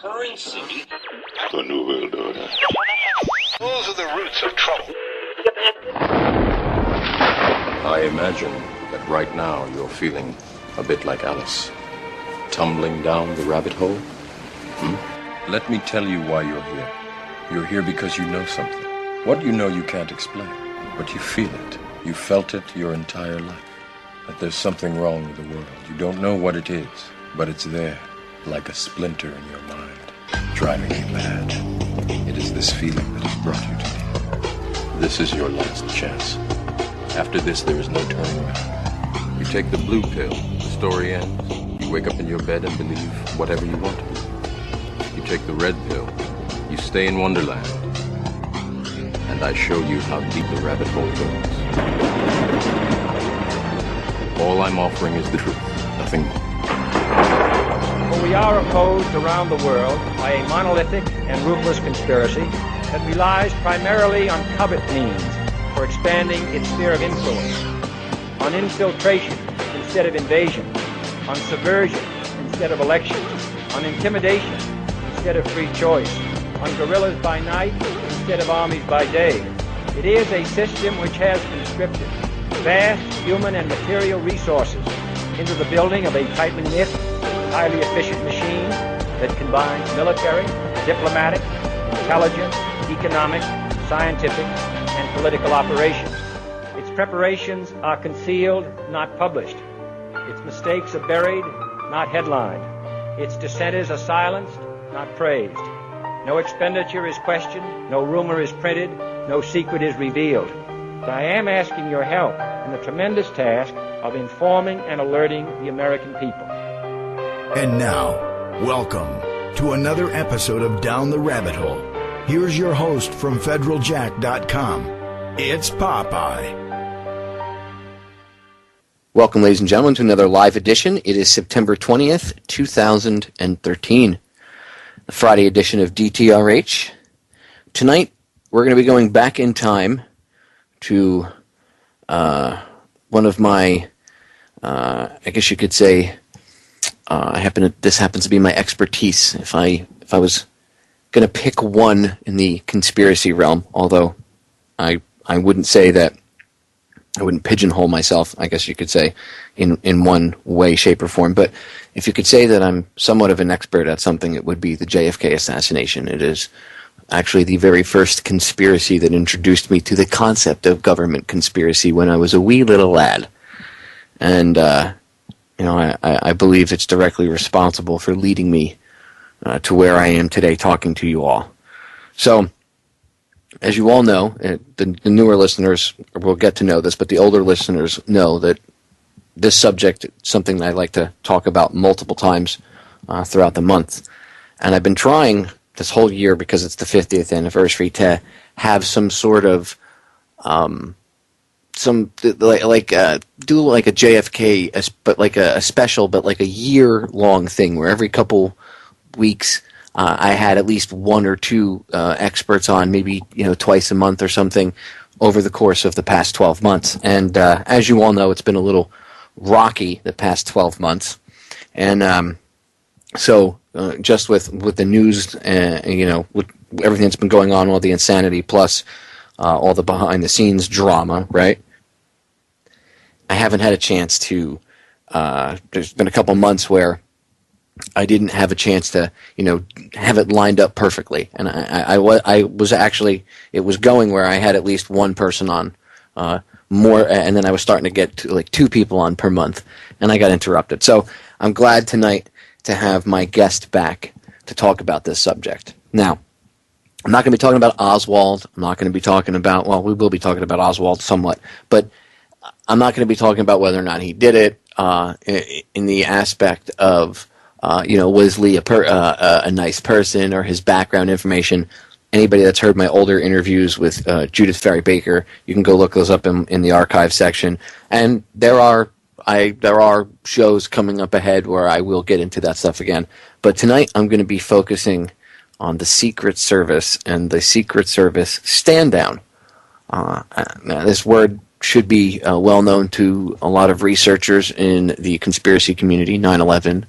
currency. The New World Order. Those are the roots of trouble. I imagine that right now you're feeling a bit like Alice, tumbling down the rabbit hole. Let me tell you why you're here. You're here because you know something. What you know you can't explain, but you feel it. You felt it your entire life. That there's something wrong with the world. You don't know what it is, but it's there, like a splinter in your mind, driving you mad. It is this feeling that has brought you to me. This is your last chance. After this, there is no turning back. You take the blue pill, the story ends. You wake up in your bed and believe whatever you want to believe. You take the red pill, you stay in Wonderland, and I show you how deep the rabbit hole goes. All I'm offering is the truth, nothing more. For we are opposed around the world by a monolithic and ruthless conspiracy that relies primarily on covert means for expanding its sphere of influence, on infiltration instead of invasion, on subversion instead of election, on intimidation instead of free choice, on guerrillas by night instead of armies by day. It is a system which has conscripted vast human and material resources into the building of a tightly knit, highly efficient machine that combines military, diplomatic, intelligence, economic, scientific, and political operations. Its preparations are concealed, not published. Its mistakes are buried, not headlined. Its dissenters are silenced, not praised. No expenditure is questioned, no rumor is printed, no secret is revealed. But I am asking your help in the tremendous task of informing and alerting the American people. And now, welcome to another episode of Down the Rabbit Hole. Here's your host from federaljack.com. It's Popeye. Welcome, ladies and gentlemen, to another live edition. It is September 20th, 2013, the Friday edition of DTRH. Tonight, we're going to be going back in time to one of my, I guess you could say, this happens to be my expertise. If I was going to pick one in the conspiracy realm, although I wouldn't say that, I wouldn't pigeonhole myself, I guess you could say, in one way, shape, or form. But if you could say that I'm somewhat of an expert at something, it would be the JFK assassination. It is actually the very first conspiracy that introduced me to the concept of government conspiracy when I was a wee little lad. And, I believe it's directly responsible for leading me to where I am today talking to you all. So, as you all know, the newer listeners will get to know this, but the older listeners know that this subject is something that I like to talk about multiple times throughout the month. And I've been trying this whole year, because it's the 50th anniversary, to have some sort of do like a JFK, but like a special, but like a year-long thing where every couple weeks I had at least one or two experts on, maybe twice a month or something, over the course of the past 12 months. And as you all know, it's been a little rocky the past 12 months. And so just with the news, with everything that's been going on, all the insanity, plus all the behind-the-scenes drama, right? I haven't had a chance to, there's been a couple months where I didn't have a chance to, have it lined up perfectly. And I was actually, it was going where I had at least one person on more, and then I was starting to get to like two people on per month, and I got interrupted. So I'm glad tonight to have my guest back to talk about this subject. Now, I'm not going to be talking about Oswald. I'm not going to be talking about, well, we will be talking about Oswald somewhat, but I'm not going to be talking about whether or not he did it in the aspect of, was Lee a nice person, or his background information. Anybody that's heard my older interviews with Judith Ferry Baker, you can go look those up in the archive section. And there are shows coming up ahead where I will get into that stuff again. But tonight I'm going to be focusing on the Secret Service and the Secret Service stand-down. This word should be well known to a lot of researchers in the conspiracy community, 9/11,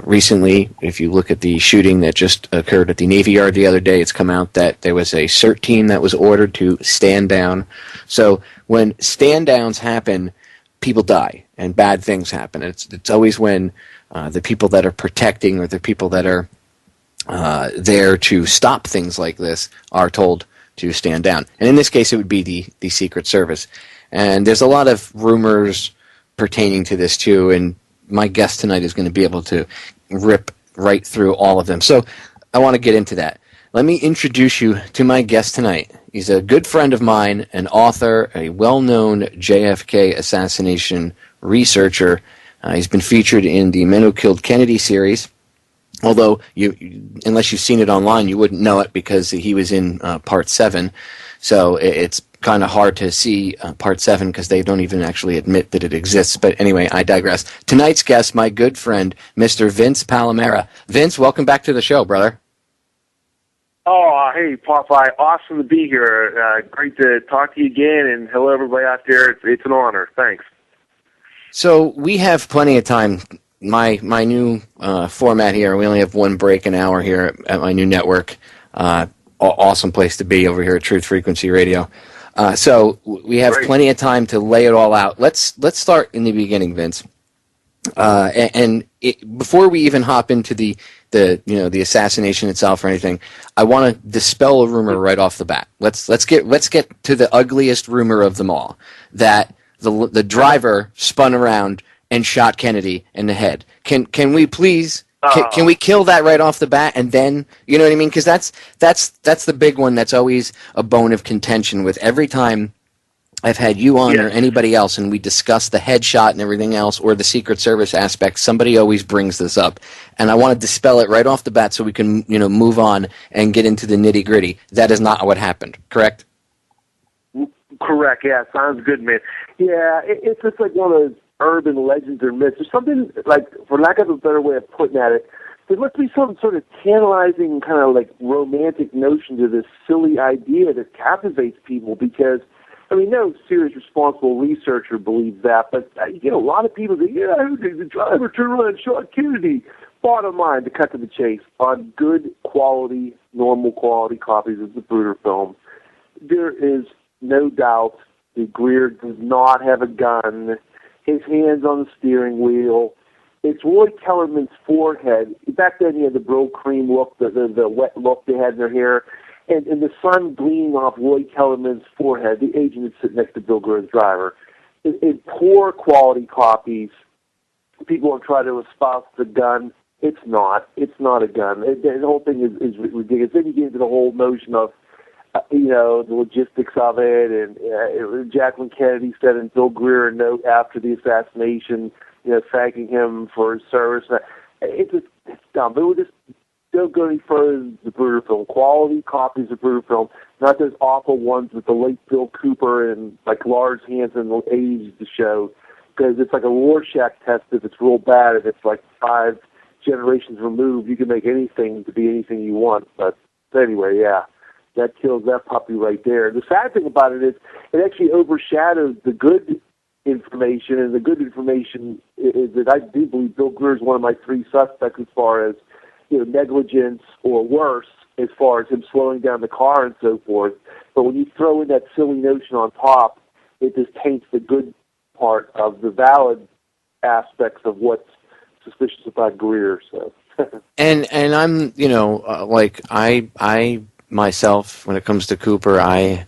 Recently, if you look at the shooting that just occurred at the Navy Yard the other day, it's come out that there was a CERT team that was ordered to stand down. So when stand downs happen, people die and bad things happen. It's always when the people that are protecting or the people that are there to stop things like this are told to stand down. And in this case, it would be the Secret Service. And there's a lot of rumors pertaining to this too, and my guest tonight is going to be able to rip right through all of them. So I want to get into that. Let me introduce you to my guest tonight. He's a good friend of mine, an author, a well-known JFK Assassination researcher. He's been featured in the Men Who Killed Kennedy series, although unless you've seen it online, you wouldn't know it because he was in Part 7. So it's kind of hard to see Part 7 because they don't even actually admit that it exists. But anyway, I digress. Tonight's guest, my good friend, Mr. Vince Palamara. Vince, welcome back to the show, brother. Oh, hey, Popeye. Awesome to be here. Great to talk to you again, and hello, everybody out there. It's an honor. Thanks. So we have plenty of time. My new format here, we only have one break an hour here at my new network. Awesome place to be over here at Truth Frequency Radio. So we have plenty of time to lay it all out. Let's start in the beginning, Vince. Before we even hop into the assassination itself or anything, I want to dispel a rumor right off the bat. Let's get to the ugliest rumor of them all, that the driver spun around and shot Kennedy in the head. Can we please? Can we kill that right off the bat, and then, you know what I mean? Because that's the big one that's always a bone of contention with every time I've had you on or anybody else, and we discuss the headshot and everything else, or the Secret Service aspect. Somebody always brings this up, and I want to dispel it right off the bat so we can move on and get into the nitty gritty. That is not what happened. Correct? Correct. Yeah, sounds good, man. Yeah, it's just like one of those urban legends or myths. There's something, like, for lack of a better way of putting it, there must be some sort of tantalizing kind of like romantic notion to this silly idea that captivates people, because, I mean, no serious responsible researcher believes that, but a lot of people say, the driver turned around and shot Kennedy. Bottom line, to cut to the chase, on good quality, normal quality copies of the Bruder film, there is no doubt that Greer does not have a gun. His hands on the steering wheel. It's Roy Kellerman's forehead. Back then, he had the bro cream look, the wet look they had in their hair, and the sun gleaming off Roy Kellerman's forehead. The agent is sitting next to Bill Greer's driver. In poor quality copies, people have tried to espouse the gun. It's not. It's not a gun. The whole thing is ridiculous. Then you get into the whole notion of the logistics of it, and Jacqueline Kennedy said in Bill Greer a note after the assassination, thanking him for his service. It's dumb. But we'll just don't go any further than the Bruder film. Quality copies of Bruder film, not those awful ones with the late Bill Cooper and like Lars Hansen in the 80s to show, because it's like a Rorschach test. If it's real bad, if it's like 5 generations removed, you can make anything to be anything you want. But anyway, yeah. That kills that puppy right there. The sad thing about it is it actually overshadows the good information, and the good information is that I do believe Bill Greer is one of my 3 suspects as far as negligence or worse, as far as him slowing down the car and so forth. But when you throw in that silly notion on top, it just taints the good part of the valid aspects of what's suspicious about Greer. So, and I'm I myself, when it comes to Cooper, I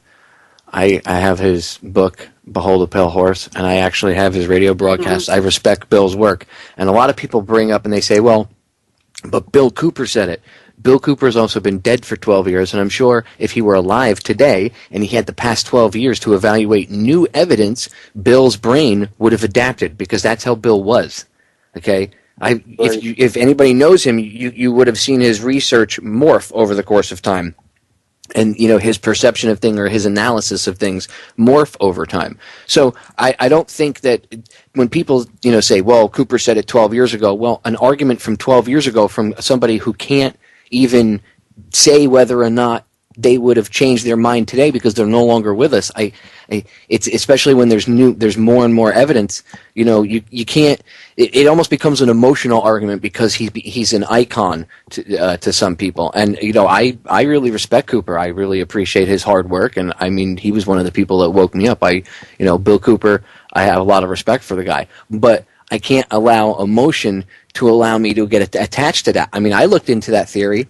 have his book Behold a Pale Horse, and I actually have his radio broadcast. I respect Bill's work, and a lot of people bring up and they say, well, but Bill Cooper said it. Bill Cooper has also been dead for 12 years, and I'm sure if he were alive today and he had the past 12 years to evaluate new evidence, Bill's brain would have adapted, because that's how Bill was. Okay? If anybody knows him, you would have seen his research morph over the course of time. And, his perception of things or his analysis of things morph over time. So I don't think that when people, say, well, Cooper said it 12 years ago, well, an argument from 12 years ago from somebody who can't even say whether or not they would have changed their mind today because they're no longer with us. It's especially when there's more and more evidence. You can't. It almost becomes an emotional argument because he's an icon to some people. And I really respect Cooper. I really appreciate his hard work. And I mean, he was one of the people that woke me up. Bill Cooper. I have a lot of respect for the guy, but I can't allow emotion to allow me to get attached to that. I mean, I looked into that theory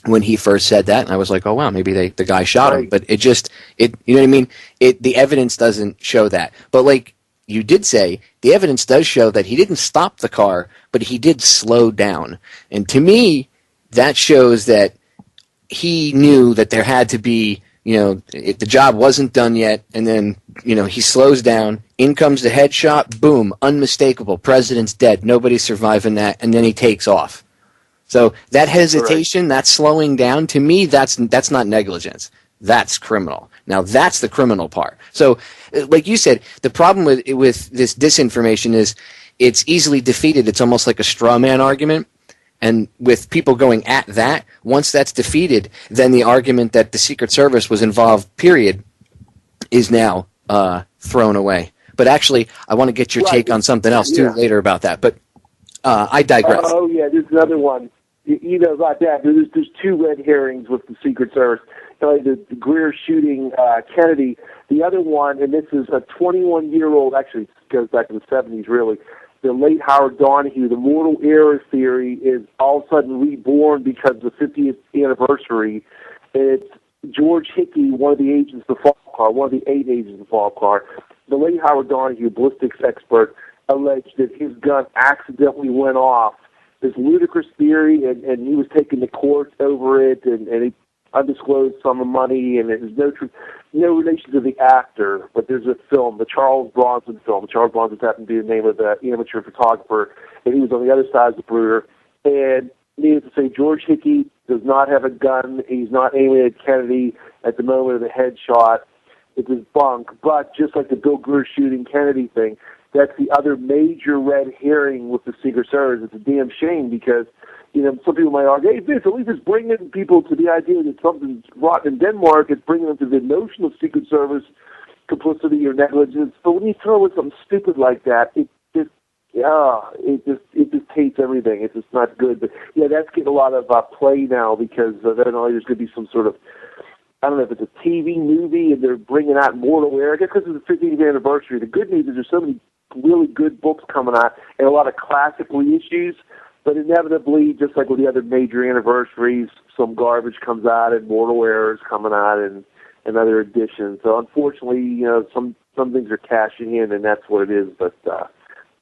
when he first said that, and I was like, oh, wow, maybe the guy shot him. But you know what I mean? The evidence doesn't show that. But like you did say, the evidence does show that he didn't stop the car, but he did slow down. And to me, that shows that he knew that there had to be, if the job wasn't done yet, and then, he slows down, in comes the headshot, boom, unmistakable, president's dead, nobody's surviving that, and then he takes off. So that hesitation, that slowing down, to me, that's not negligence. That's criminal. Now, that's the criminal part. So, like you said, the problem with this disinformation is it's easily defeated. It's almost like a straw man argument. And with people going at that, once that's defeated, then the argument that the Secret Service was involved, period, is now thrown away. But actually, I want to get your take on something else, too, later about that. But I digress. Oh, yeah, there's another one. About that, there's two red herrings with the Secret Service. The Greer shooting Kennedy. The other one, and this is a 21-year-old, actually it goes back to the 70s, really, the late Howard Donahue, the mortal error theory is all of a sudden reborn because of the 50th anniversary. It's George Hickey, one of the agents of the fall car, one of the 8 agents of the fall car. The late Howard Donahue, ballistics expert, alleged that his gun accidentally went off. This ludicrous theory, and he was taken to court over it, and he undisclosed sum of money, and there's no relation to the actor, but there's a film, the Charles Bronson film. Charles Bronson happened to be the name of the amateur photographer, and he was on the other side of the Bruder. And needless to say, George Hickey does not have a gun. He's not aiming at Kennedy at the moment of the headshot. It's his bunk. But just like the Bill Greer shooting Kennedy thing, that's the other major red herring with the Secret Service. It's a damn shame because, some people might argue, hey, Vince, at least it's bringing people to the idea that something's rotten in Denmark. It's bringing them to the notion of Secret Service complicity or negligence. But when you throw in something stupid like that, it just taints everything. It's just not good. But, yeah, that's getting a lot of play now because then there's going to be some sort of, I don't know if it's a TV movie and they're bringing out Mortal Error. I guess because it's the 50th anniversary. The good news is there's so many really good books coming out and a lot of classic reissues, but inevitably, just like with the other major anniversaries, some garbage comes out and Mortal Error is coming out and other editions. So unfortunately, some things are cashing in and that's what it is. But,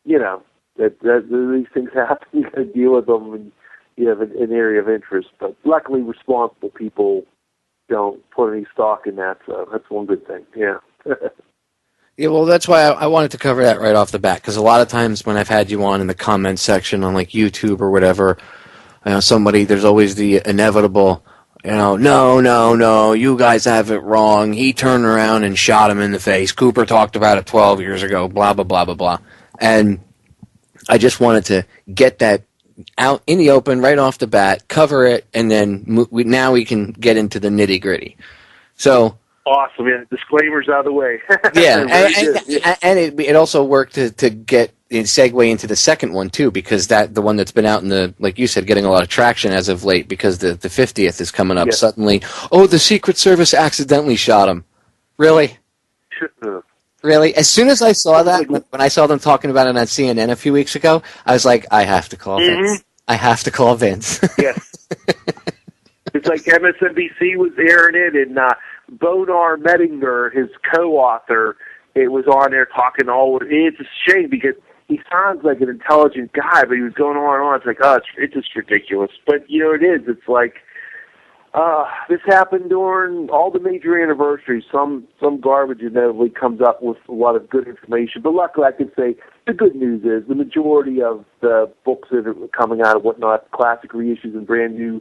these things happen. You got to deal with them and you have an area of interest. But luckily, responsible people don't put any stock in that, so that's one good thing. Yeah. Yeah, well, that's why I wanted to cover that right off the bat, because a lot of times when I've had you on in the comments section on like YouTube or whatever, there's always the inevitable, no, you guys have it wrong. He turned around and shot him in the face. Cooper talked about it 12 years ago, blah, blah, blah, blah, blah. And I just wanted to get that out in the open right off the bat, cover it, and then now we can get into the nitty-gritty. So... Awesome, man. Disclaimers out of the way. Yeah, and it also worked to get segue into the second one, too, because the one that's been out in the, like you said, getting a lot of traction as of late because the 50th is coming up. Yes. Suddenly, the Secret Service accidentally shot him. Really? Really? As soon as I saw that, when I saw them talking about it on CNN a few weeks ago, I was like, I have to call Vince. I have to call Vince. Yes. It's like MSNBC was airing it, and Bonar Mettinger, his co-author, it was on there talking all. It's a shame because he sounds like an intelligent guy, but he was going on and on. It's like, it's just ridiculous. But, it is. It's like, this happened during all the major anniversaries. Some garbage inevitably comes up with a lot of good information. But luckily, I could say the good news is the majority of the books that are coming out and whatnot, classic reissues and brand new,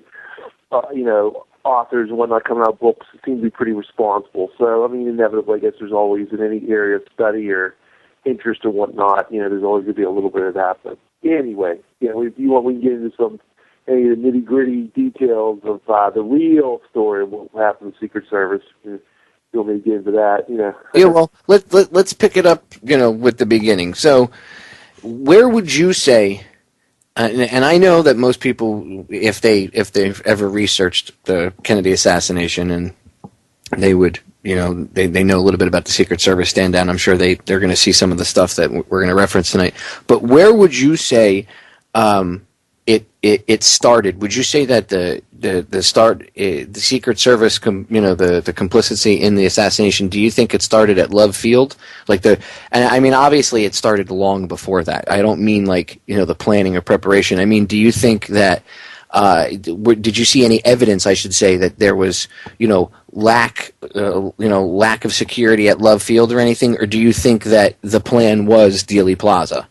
authors and whatnot coming out books seem to be pretty responsible. So, inevitably, I guess there's always in any area of study or interest or whatnot, there's always going to be a little bit of that. But anyway, if you want, we can get into some any of the nitty-gritty details of the real story of what happened to the Secret Service. If you want me to get into that, Yeah, well, let's pick it up, with the beginning. So, where would you say? And I know that most people, if they've ever researched the Kennedy assassination, and they would, they know a little bit about the Secret Service stand down. I'm sure they're going to see some of the stuff that we're going to reference tonight. But where would you say it started? Would you say that the Secret Service, the complicity in the assassination? Do you think it started at Love Field? And I mean, obviously, it started long before that. I don't mean the planning or preparation. I mean, do you think that? Did you see any evidence, I should say, that there was, lack of security at Love Field or anything, or do you think that the plan was Dealey Plaza?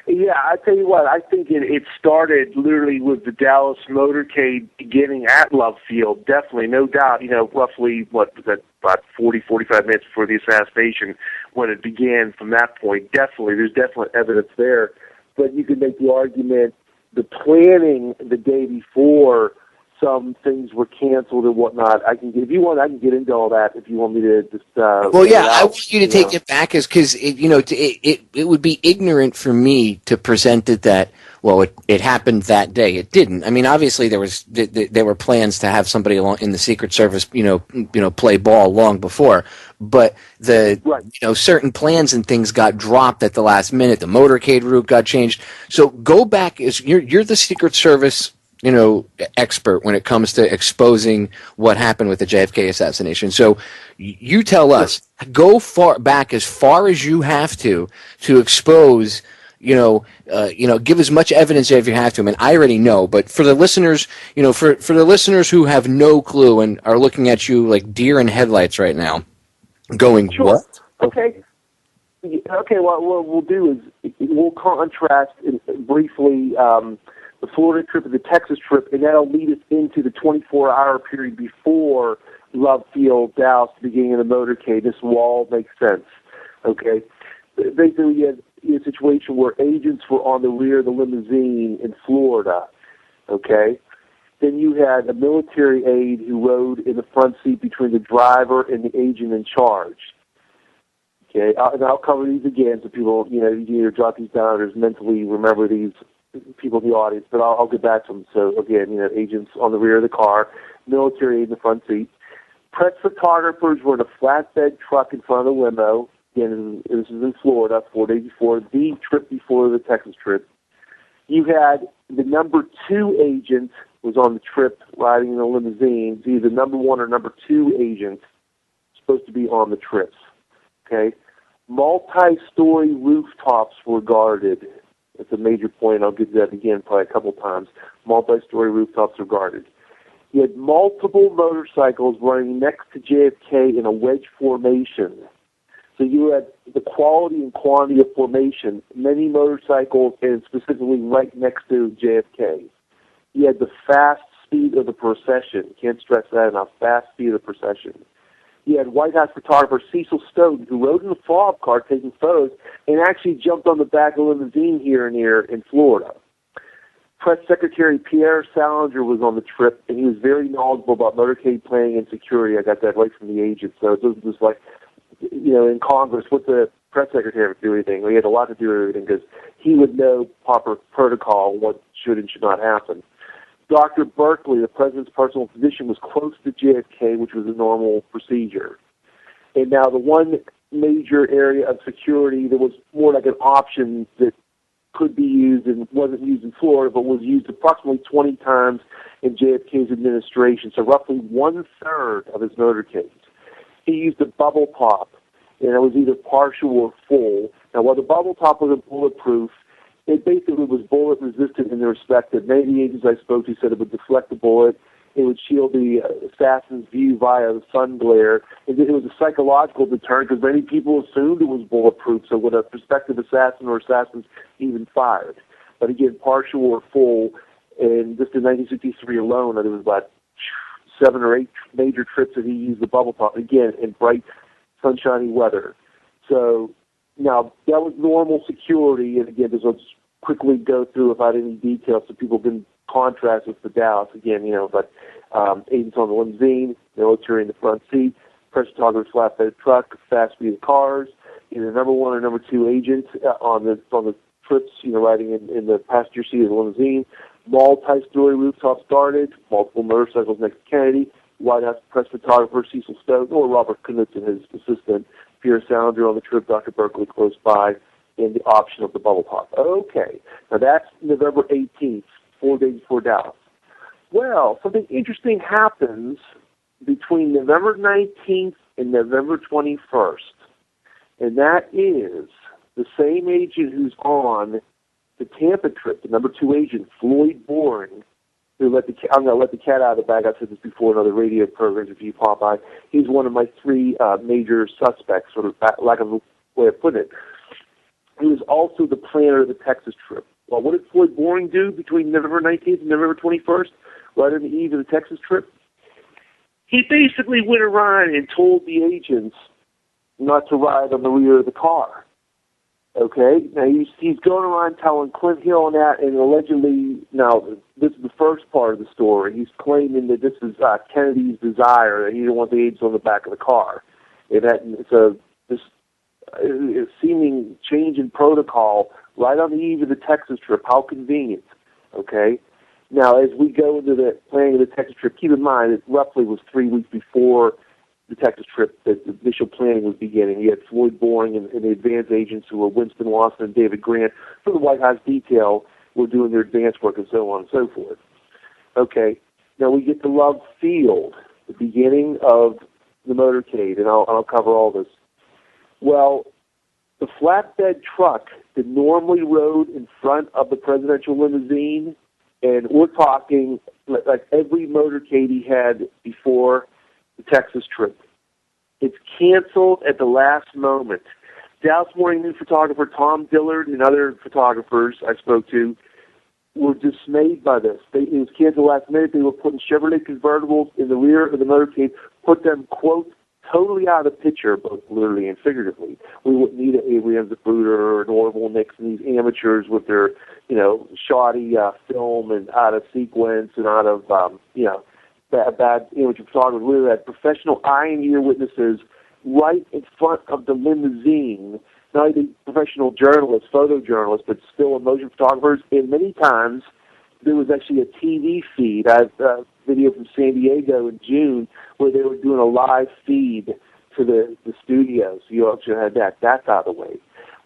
Yeah, I tell you what, I think it started literally with the Dallas Motorcade beginning at Love Field, definitely, no doubt, roughly, about 40, 45 minutes before the assassination, when it began from that point, definitely, there's definite evidence there, but you could make the argument, the planning the day before, some things were canceled and whatnot. If you want, I can get into all that if you want me to just. Well, yeah, I want you to take it back, because it would be ignorant for me to present it that it happened that day. It didn't. I mean, obviously there were plans to have somebody along in the Secret Service, play ball long before, but certain plans and things got dropped at the last minute. The motorcade route got changed. So go back. You're the Secret Service expert when it comes to exposing what happened with the JFK assassination. So you tell us, go as far as you have to expose, give as much evidence as you have to. I mean, I already know, but for the listeners, for the listeners who have no clue and are looking at you like deer in headlights right now, going, sure. What? Okay. Well, what we'll do is we'll contrast briefly the Florida trip and the Texas trip, and that'll lead us into the 24-hour period before Love Field, Dallas, the beginning of the motorcade. This will all make sense, okay? Basically, you had a situation where agents were on the rear of the limousine in Florida, okay? Then you had a military aide who rode in the front seat between the driver and the agent in charge. Okay, and I'll cover these again so people, you either jot these down or just mentally remember these people in the audience, but I'll get back to them. So again, agents on the rear of the car, military aide in the front seat. Press photographers were in a flatbed truck in front of the limo. Again, this is in Florida, 4 days before the trip before the Texas trip. You had the number 2 agent was on the trip riding in a limousine. It's either number 1 or number 2 agent supposed to be on the trips. Okay? Multi-story rooftops were guarded. That's a major point. I'll get to that again probably a couple times. Multi-story rooftops were guarded. You had multiple motorcycles running next to JFK in a wedge formation. So you had the quality and quantity of formation, many motorcycles, and specifically right next to JFK. You had the fast speed of the procession. Can't stress that enough, fast speed of the procession. You had White House photographer Cecil Stoughton, who rode in a follow-up car taking photos and actually jumped on the back of a limousine here and here in Florida. Press Secretary Pierre Salinger was on the trip, and he was very knowledgeable about motorcade planning and security. I got that right from the agent. So it was just like, in Congress, what the press secretary would do anything. He had a lot to do with everything because he would know proper protocol, what should and should not happen. Dr. Berkeley, the president's personal physician, was close to JFK, which was a normal procedure. And now the one major area of security that was more like an option that could be used and wasn't used in Florida, but was used approximately 20 times in JFK's administration, so roughly 1/3 of his motorcades. He used a bubble top, and it was either partial or full. Now, while the bubble top wasn't bulletproof, it basically was bullet resistant in the respect that many of the agents I spoke to said it would deflect the bullet, it would shield the assassin's view via the sun glare, and it was a psychological deterrent because many people assumed it was bulletproof, so when a prospective assassin or assassins even fired. But again, partial or full, and just in 1963 alone, there was about 7 or 8 major trips that he used the bubble top, again, in bright, sunshiny weather. So, now, that was normal security, and again, this was quickly go through without any details so people can contrast with the Dallas again, but agents on the limousine, military in the front seat, press photographer's flatbed truck, fast speed of cars, either number one or number two agent on the trips, riding in the passenger seat of the limousine, multi-story rooftop started, multiple motorcycles next to Kennedy, White House press photographer Cecil Stone, or Robert Knudsen, his assistant, Pierre Sounder on the trip, Dr. Berkeley close by, and the option of the bubble pop. Okay, now that's November 18th, 4 days before Dallas. Well, something interesting happens between November 19th and November 21st, and that is the same agent who's on the Tampa trip, the number two agent, Floyd Boring, who I'm going to let the cat out of the bag. I've said this before in other radio programs with you, Popeye. He's one of my three major suspects, sort of lack of a way of putting it. He was also the planner of the Texas trip. Well, what did Floyd Boring do between November 19th and November 21st, right on the eve of the Texas trip? He basically went around and told the agents not to ride on the rear of the car. Okay? Now, he's going around telling Clint Hill and that, and allegedly, now, this is the first part of the story. He's claiming that this is Kennedy's desire, that he didn't want the agents on the back of the car. It's a seeming change in protocol right on the eve of the Texas trip. How convenient. Okay? Now, as we go into the planning of the Texas trip, keep in mind it roughly was 3 weeks before the Texas trip that the initial planning was beginning. You had Floyd Boring and the advance agents who were Winston Lawson and David Grant from the White House detail were doing their advance work and so on and so forth. Okay, now we get to Love Field, the beginning of the motorcade, and I'll cover all this. Well, the flatbed truck that normally rode in front of the presidential limousine, and we're talking like every motorcade he had before the Texas trip, it's canceled at the last moment. Dallas Morning News photographer Tom Dillard and other photographers I spoke to were dismayed by this. It was canceled last minute. They were putting Chevrolet convertibles in the rear of the motorcade, put them, quote, totally out of the picture, both literally and figuratively. We wouldn't need an Abraham Zapruder or an Orville Nixon, these amateurs with their, shoddy film and out of sequence and out of, bad image photographers. We had professional eye and ear witnesses right in front of the limousine, not only professional journalists, photojournalists, but still motion photographers. And many times there was actually a TV feed. I have a video from San Diego in June where they were doing a live feed to the studio. So you actually had that. That's out of the way.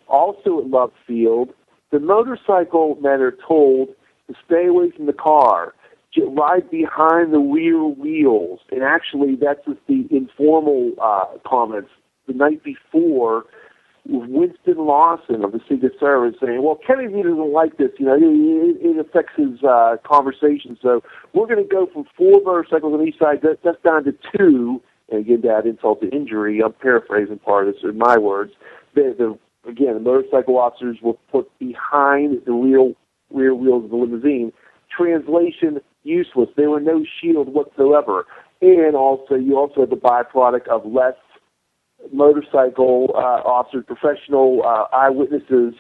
Also at Love Field, the motorcycle men are told to stay away from the car, ride behind the rear wheels. And actually, that's just the informal comments. The night before, Winston Lawson of the Secret Service saying, well, Kennedy doesn't like this. It affects his conversation. So we're going to go from 4 motorcycles on each side. That's down to 2. And again, that insult to injury. I'm paraphrasing part of this in my words. The motorcycle officers were put behind the rear wheels of the limousine. Translation, useless. There were no shield whatsoever. And also, you also had the byproduct of less motorcycle officers, professional eyewitnesses,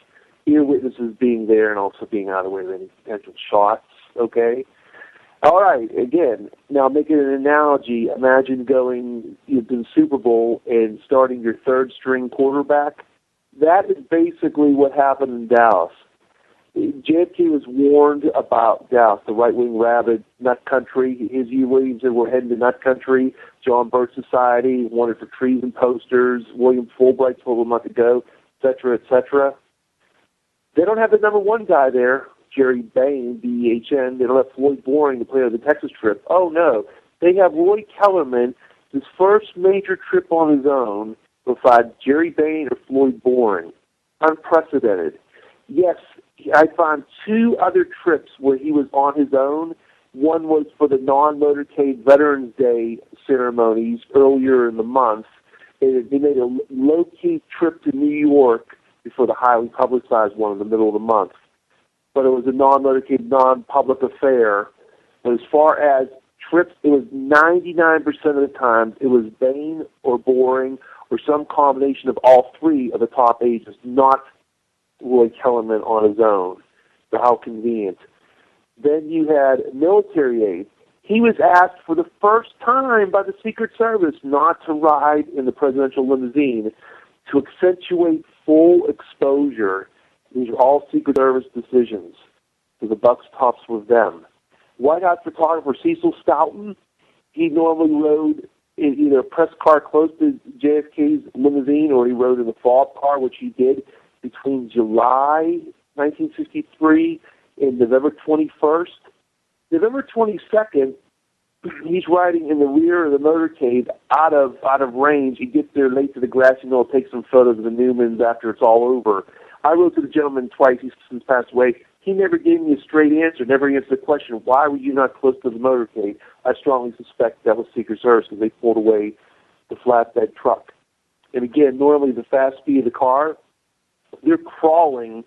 ear witnesses being there and also being out of the way of any potential shots. Okay? All right, again, now making an analogy, imagine going to the Super Bowl and starting your third-string quarterback. That is basically what happened in Dallas. JFK was warned about Dallas, the right-wing rabid nut country. Izzy Williams said we're heading to nut country. John Birch Society wanted for treason posters. William Fulbright told them not to go, et cetera, et cetera. They don't have the number one guy there, Jerry Bain, BEHN. They don't have Floyd Boring, the player of the Texas trip. Oh, no. They have Roy Kellerman, his first major trip on his own, beside Jerry Bain or Floyd Boring. Unprecedented. Yes, I found 2 other trips where he was on his own. One was for the non-motorcade Veterans Day ceremonies earlier in the month. They made a low-key trip to New York before the highly publicized one in the middle of the month. But it was a non-motorcade, non-public affair. But as far as trips, it was 99% of the time it was Bain or Boring or some combination of all 3 of the top agents, not Roy Kellerman on his own. How convenient. Then you had military aid. He was asked for the first time by the Secret Service not to ride in the presidential limousine to accentuate full exposure. These are all Secret Service decisions. So the buck stops with them. White House photographer Cecil Stoughton, he normally rode in either a press car close to JFK's limousine or he rode in the fob car, which he did between July 1963 and November 21st. November 22nd, he's riding in the rear of the motorcade out of range. He gets there late to the grassy knoll, takes some photos of the Newmans after it's all over. I wrote to the gentleman twice. He's since passed away. He never gave me a straight answer, never answered the question, why were you not close to the motorcade? I strongly suspect that was Secret Service because they pulled away the flatbed truck. And again, normally the fast speed of the car, they're crawling.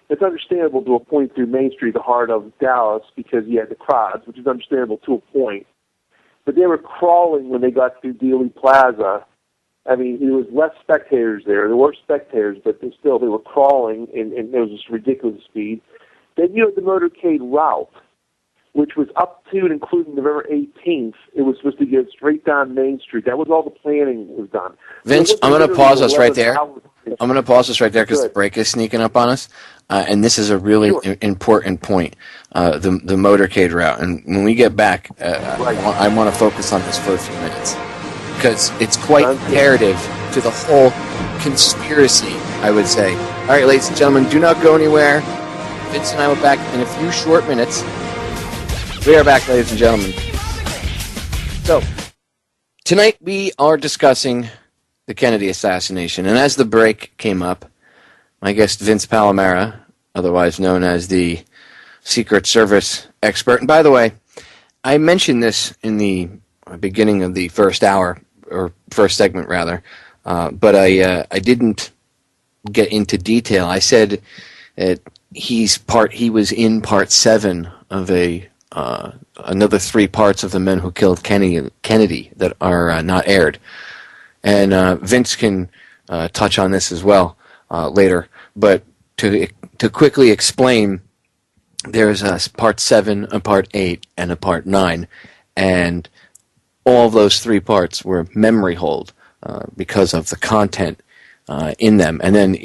It's understandable to a point through Main Street, the heart of Dallas, because you had the crowds, which is understandable to a point. But they were crawling when they got through Dealey Plaza. I mean, there was less spectators there. There were spectators, but they were crawling, and there was this ridiculous speed. Then you had the motorcade route, which was up to and including November 18th. It was supposed to go straight down Main Street. That was all the planning was done. Vince, I'm going to pause us right there. I'm going to pause us right there because the break is sneaking up on us. And this is a really important point, the motorcade route. And when we get back, I want to focus on this for a few minutes because it's quite imperative to the whole conspiracy, I would say. All right, ladies and gentlemen, do not go anywhere. Vince and I will be back in a few short minutes. We are back, ladies and gentlemen. So, tonight we are discussing the Kennedy assassination. And as the break came up, my guest Vince Palamara, otherwise known as the Secret Service expert. And by the way, I mentioned this in the beginning of the first hour, or first segment rather, but I didn't get into detail. I said that he was in part 7 of another 3 parts of The Men Who Killed Kennedy that are not aired. And Vince can touch on this as well later. But to quickly explain, there's a part 7, a part 8, and a part 9. And all of those 3 parts were memory hold because of the content in them. And then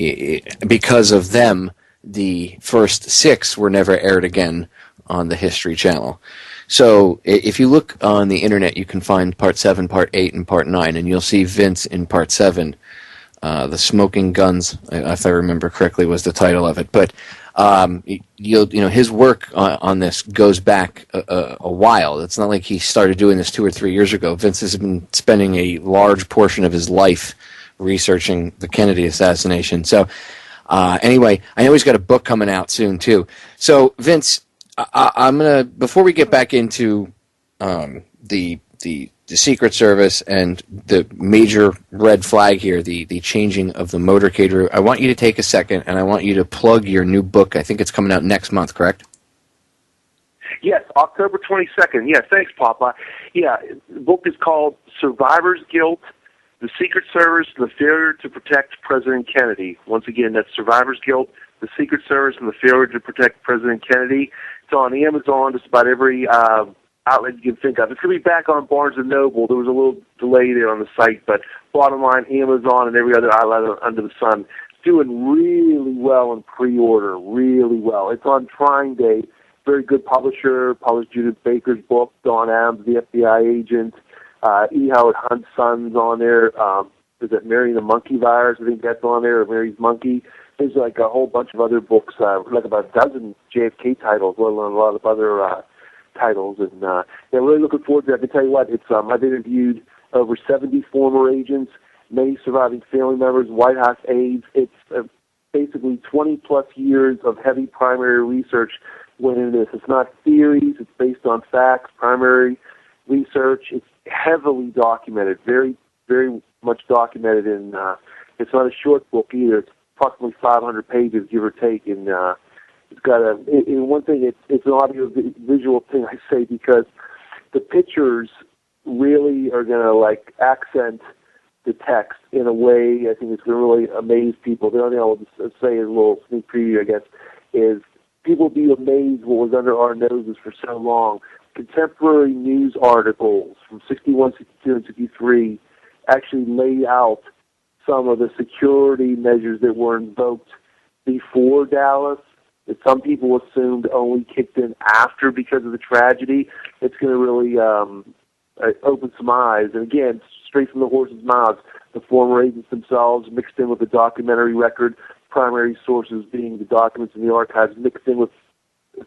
because of them, the first 6 were never aired again on the History Channel. So if you look on the internet, you can find part 7, part 8, and part 9, and you'll see Vince in part 7. The Smoking Guns, if I remember correctly, was the title of it. But his work on this goes back a while. It's not like he started doing this 2 or 3 years ago. Vince has been spending a large portion of his life researching the Kennedy assassination. So anyway, I know he's got a book coming out soon too. So Vince, I'm gonna, before we get back into the Secret Service and the major red flag here, the changing of the motorcade route, I want you to take a second and I want you to plug your new book. I think it's coming out next month, correct? Yes, October 22nd. Yes, thanks, Popeye. Yeah, the book is called Survivor's Guilt, The Secret Service and the Failure to Protect President Kennedy. Once again, that's Survivor's Guilt, The Secret Service and the Failure to Protect President Kennedy. It's on Amazon, just about every outlet you can think of. It's going to be back on Barnes & Noble. There was a little delay there on the site, but bottom line, Amazon and every other outlet under the sun. It's doing really well in pre-order, really well. It's on Trying Day. Very good publisher, published Judith Baker's book, Don Adams, the FBI agent, E. Howard Hunt's son's on there. Is it Mary the Monkey Virus? I think that's on there, or Mary's Monkey. There's like a whole bunch of other books, like about a dozen JFK titles, let alone a lot of other titles. And really looking forward to it. I can tell you what, it's I've interviewed over 70 former agents, many surviving family members, White House aides. It's basically 20-plus years of heavy primary research went into this. It's not theories. It's based on facts, primary research. It's heavily documented, very, very much documented. And it's not a short book either. It's approximately 500 pages, give or take. And it's got one thing, it's an audio-visual thing, I say, because the pictures really are going to, accent the text in a way I think it's going to really amaze people. The only thing I'll say, a little sneak preview, I guess, is people would be amazed what was under our noses for so long. Contemporary news articles from 61, 62, and 63 actually laid out some of the security measures that were invoked before Dallas, that some people assumed only kicked in after because of the tragedy. It's going to really open some eyes. And again, straight from the horse's mouth, the former agents themselves mixed in with the documentary record, primary sources being the documents in the archives, mixed in with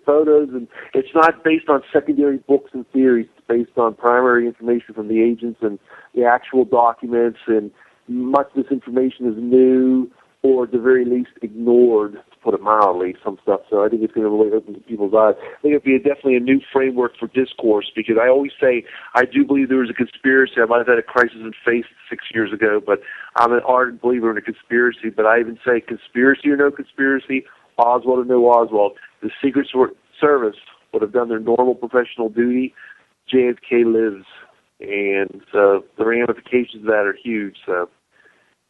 photos. And it's not based on secondary books and theories. It's based on primary information from the agents and the actual documents, and much of this information is new or at the very least ignored, to put it mildly, some stuff. So I think it's going to really open people's eyes. I think it'll be definitely a new framework for discourse, because I always say I do believe there was a conspiracy. I might have had a crisis in faith 6 years ago, but I'm an ardent believer in a conspiracy. But I even say conspiracy or no conspiracy, Oswald or no Oswald, the Secret Service would have done their normal professional duty. JFK lives, and so the ramifications of that are huge. So,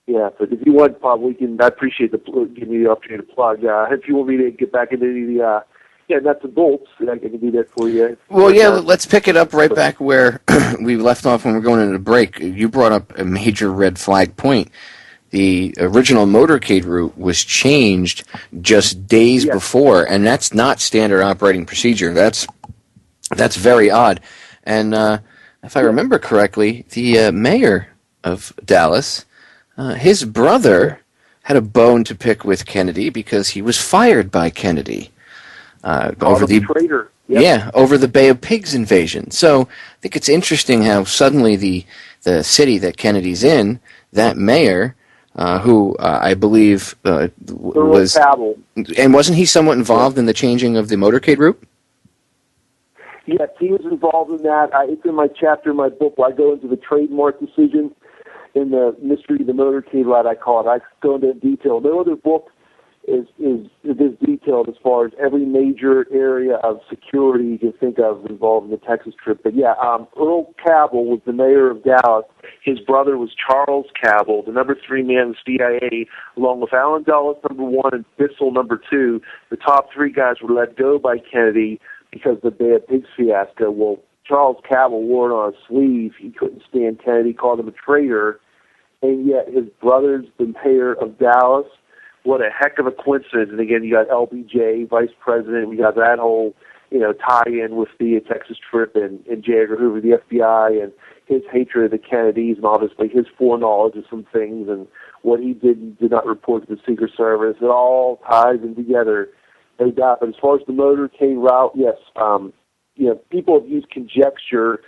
yeah, but if you want, Bob, I appreciate giving me the opportunity to plug. If you want me to get back into the nuts and bolts, I can do that for you. Well, yeah, let's pick it up right back where we left off when we're going into the break. You brought up a major red flag point. The original motorcade route was changed just days before, and that's not standard operating procedure. That's very odd. And if I remember correctly, the mayor of Dallas, his brother had a bone to pick with Kennedy because he was fired by Kennedy over the traitor. Over the Bay of Pigs invasion. So I think it's interesting how suddenly the city that Kennedy's in, that mayor, who I believe was Cabell. And wasn't he somewhat involved in the changing of the motorcade route? Yes, he was involved in that. It's in my chapter in my book where I go into the trademark decision in the mystery of the motorcade route, I call it. I go into detail. No other book is this detailed as far as every major area of security you can think of involved in the Texas trip. But yeah, Earl Cabell was the mayor of Dallas. His brother was Charles Cabell, the number 3 man in the CIA, along with Allen Dulles, number 1, and Bissell, number 2. The top 3 guys were let go by Kennedy because of the Bay of Pigs fiasco. Well, Charles Cabell wore it on his sleeve. He couldn't stand Kennedy, called him a traitor, and yet his brother's the mayor of Dallas. What a heck of a coincidence. And again, you got LBJ, vice president. We got that whole, tie-in with the Texas trip and J. Edgar Hoover, the FBI, and his hatred of the Kennedys, and obviously his foreknowledge of some things and what he did not report to the Secret Service. It all ties in together, no doubt. But as far as the motorcade route, yes, people have used conjecture,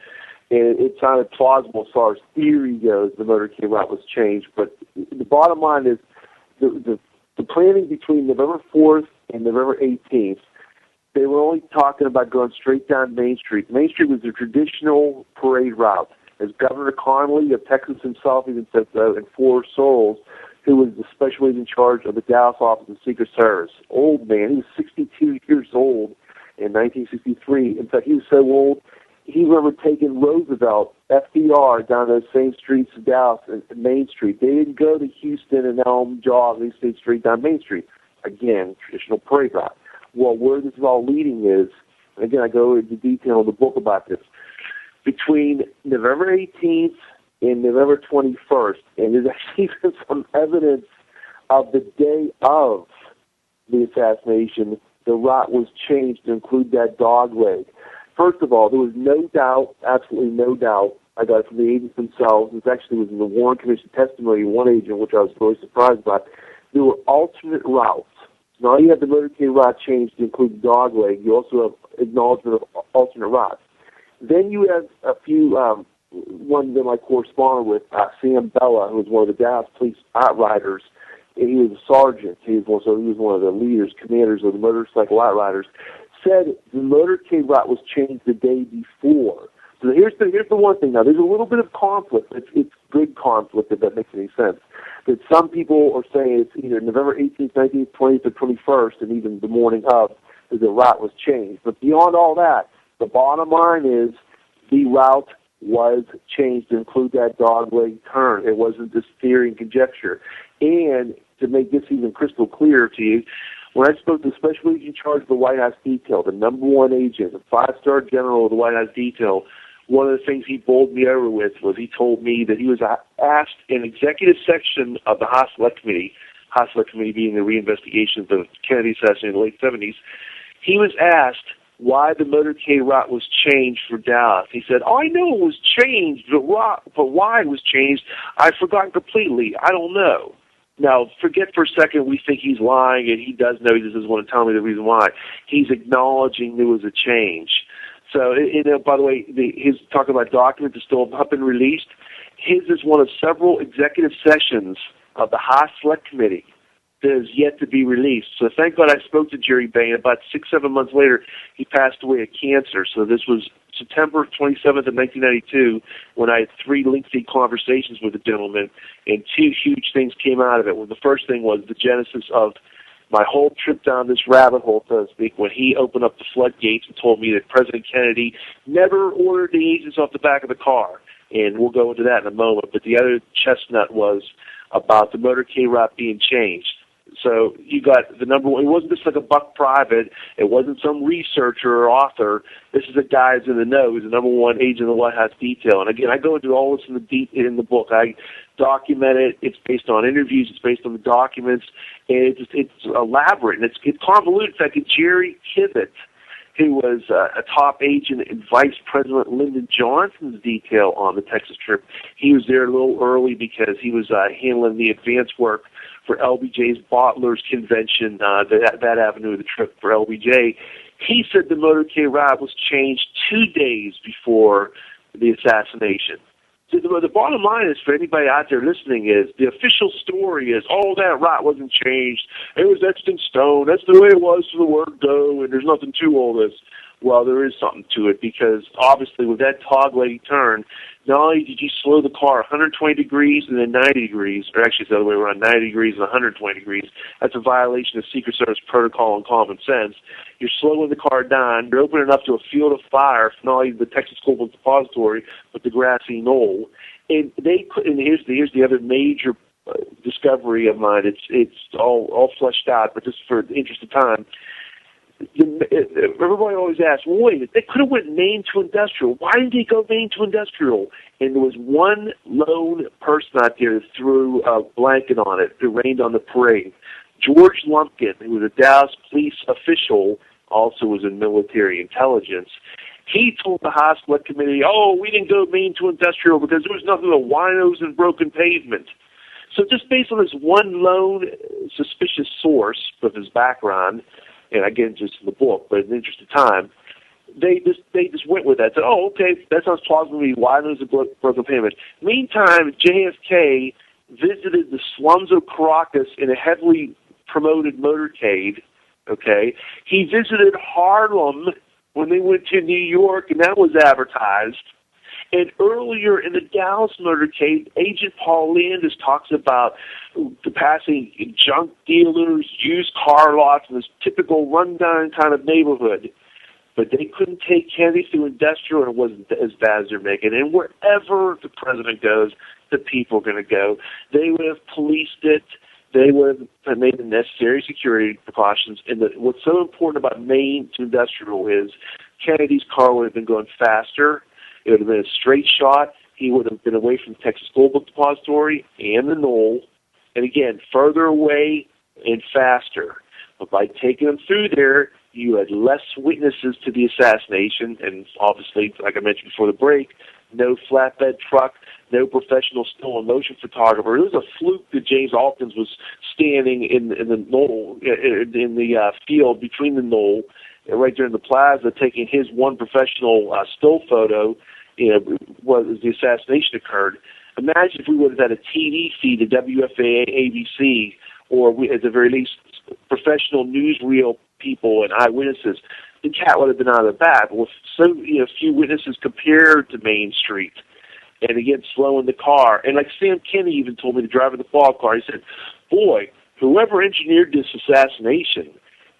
and it sounded plausible as far as theory goes. The motorcade route was changed, but the bottom line is the planning between November 4th and November 18th, they were only talking about going straight down Main Street. Main Street was the traditional parade route. As Governor Connolly of Texas himself even said so, and Forrest Souls, who was the special agent in charge of the Dallas office of the Secret Service. Old man. He was 62 years old in 1963. In fact, he was so old, he remembered taking Roosevelt, FDR, down those same streets of Dallas and Main Street. They didn't go to Houston and Elm, Jaws. They stayed straight down Main Street. Again, traditional parade route. Well, where this is all leading is, and again, I go into detail in the book about this, between November 18th and November 21st, and there's actually even some evidence of the day of the assassination, the route was changed to include that dog leg. First of all, there was no doubt, absolutely no doubt, I got it from the agents themselves. This actually was in the Warren Commission testimony of one agent, which I was really surprised by. There were alternate routes. Now you have the motorcade route changed to include the dog leg. You also have acknowledgement of alternate routes. Then you have a few, one of them I corresponded with, Sam Bella, who was one of the Dallas police outriders. And he was a sergeant. He was one of the leaders, commanders of the motorcycle outriders. Said the motorcade route was changed the day before. So here's the one thing. Now, there's a little bit of conflict. It's good conflict, if that makes any sense. That some people are saying it's either November 18th, 19th, 20th, or 21st, and even the morning of, that the route was changed. But beyond all that, the bottom line is the route was changed to include that dogleg turn. It wasn't just theory and conjecture. And to make this even crystal clear to you, When I spoke to the special agent in charge of the White House detail, the number one agent, the 5-star general of the White House detail, one of the things he bowled me over with was he told me that he was asked in executive section of the House Select Committee being the reinvestigation of the Kennedy assassination in the late 70s, he was asked why the motorcade route was changed for Dallas. He said, I know it was changed, but why it was changed, I've forgotten completely. I don't know. Now, forget for a second we think he's lying, and he does know. He just doesn't want to tell me the reason why. He's acknowledging there was a change. So, by the way, his talking about documents that still have not been released. His is one of several executive sessions of the House Select Committee that is yet to be released. So thank God I spoke to Jerry Bain. About 6-7 months later, he passed away of cancer. So this was September 27th of 1992 when I had 3 lengthy conversations with the gentleman, and 2 huge things came out of it. Well, the first thing was the genesis of my whole trip down this rabbit hole, so to speak, when he opened up the floodgates and told me that President Kennedy never ordered the agents off the back of the car. And we'll go into that in a moment. But the other chestnut was about the motorcade route being changed. So you got the number one. It wasn't just like a buck private. It wasn't some researcher or author. This is a guy who's in the know. He's the number one agent of the White House detail. And again, I go into all this in the book. I document it. It's based on interviews. It's based on the documents. And it's elaborate and it's convoluted. It's like a Jerry Kivett, who was a top agent in Vice President Lyndon Johnson's detail on the Texas trip. He was there a little early because he was handling the advance work for LBJ's Bottlers Convention, that avenue of the trip for LBJ. He said the motorcade route was changed 2 days before the assassination. So the bottom line is, for anybody out there listening, is the official story is, that route wasn't changed. It was etched in stone. That's the way it was from the word go, and there's nothing to all this. Well, there is something to it, because obviously with that tog-lady turn, not only did you slow the car 120 degrees and then 90 degrees, or actually it's the other way around, 90 degrees and 120 degrees. That's a violation of Secret Service protocol and common sense. You're slowing the car down. You're opening up to a field of fire for not only the Texas Global Depository, but the grassy knoll. And here's the other major discovery of mine. It's all fleshed out, but just for the interest of time. Everybody always asks, wait, they could have went Maine to industrial. Why didn't they go Maine to industrial? And there was one lone person out there that threw a blanket on it. It rained on the parade. George Lumpkin, who was a Dallas police official, also was in military intelligence. He told the House Select Committee, we didn't go Maine to industrial because there was nothing but winos and broken pavement. So just based on this one lone suspicious source of his background, and I get into this in the book, but in the interest of time, they just went with that. Said, okay, that sounds plausible to me. Why there's a broken pavement? Meantime, JFK visited the slums of Caracas in a heavily promoted motorcade. Okay, he visited Harlem when they went to New York, and that was advertised. And earlier in the Dallas motorcade, Agent Paul Landis talks about passing junk dealers, used car lots, in this typical rundown kind of neighborhood. But they couldn't take Kennedy through industrial, and it wasn't as bad as they're making. And wherever the president goes, the people are going to go. They would have policed it. They would have made the necessary security precautions. And what's so important about Maine to industrial is Kennedy's car would have been going faster. It would have been a straight shot. He would have been away from the Texas Global Depository and the knoll, and again, further away and faster. But by taking him through there, you had less witnesses to the assassination, and obviously, like I mentioned before the break, no flatbed truck, no professional still and motion photographer. It was a fluke that James Alkins was standing in the knoll, in the field between the knoll, right there in the plaza, taking his one professional still photo, as the assassination occurred. Imagine if we would have had a TV feed at WFAA, ABC, or at the very least, professional newsreel people and eyewitnesses. The cat would have been out of the bag. With so few witnesses compared to Main Street, and again, slowing the car. And like Sam Kenney even told me, the driver of the fall car, he said, boy, whoever engineered this assassination,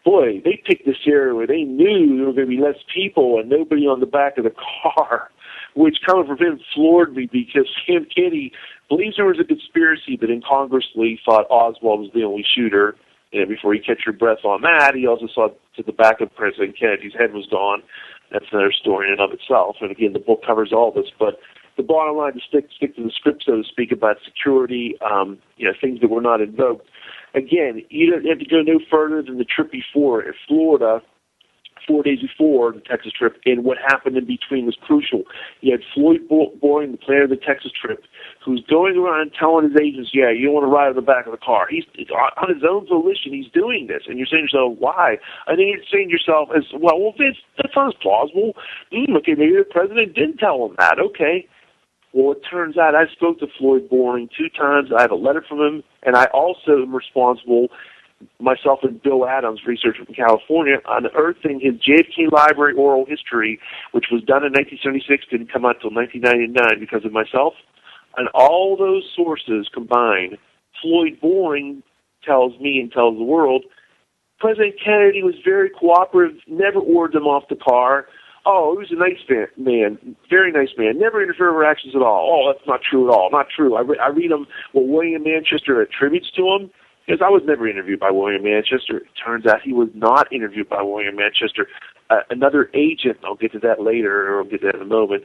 they picked this area where they knew there were going to be less people and nobody on the back of the car, which coming from him floored me, because Sam Kenney believes there was a conspiracy, but incongruously thought Oswald was the only shooter. before you catch your breath on that, he also saw to the back of President Kennedy's head was gone. That's another story in and of itself. And again, the book covers all this. But the bottom line, to stick to the script, so to speak, about security, things that were not invoked. Again, you don't have to go no further than the trip before in Florida, 4 days before the Texas trip, and what happened in between was crucial. You had Floyd Boring, the planner of the Texas trip, who's going around telling his agents, yeah, you don't want to ride on the back of the car. He's on his own volition, he's doing this. And you're saying to yourself, why? I think you're saying to yourself, well, Vince, that sounds plausible. Okay, maybe the president didn't tell him that. Okay. Well, it turns out I spoke to Floyd Boring 2 times. I have a letter from him, and I also am responsible, myself and Bill Adams, researcher from California, unearthing his JFK Library oral history, which was done in 1976, didn't come out until 1999 because of myself. And all those sources combined, Floyd Boring tells me and tells the world, President Kennedy was very cooperative, never ordered them off the car. Oh, he was a nice man, very nice man, never interfered with our actions at all. Oh, that's not true at all, not true. I read him what William Manchester attributes to him, because I was never interviewed by William Manchester. It turns out he was not interviewed by William Manchester. Another agent, I'll get to that later, or I'll get to that in a moment,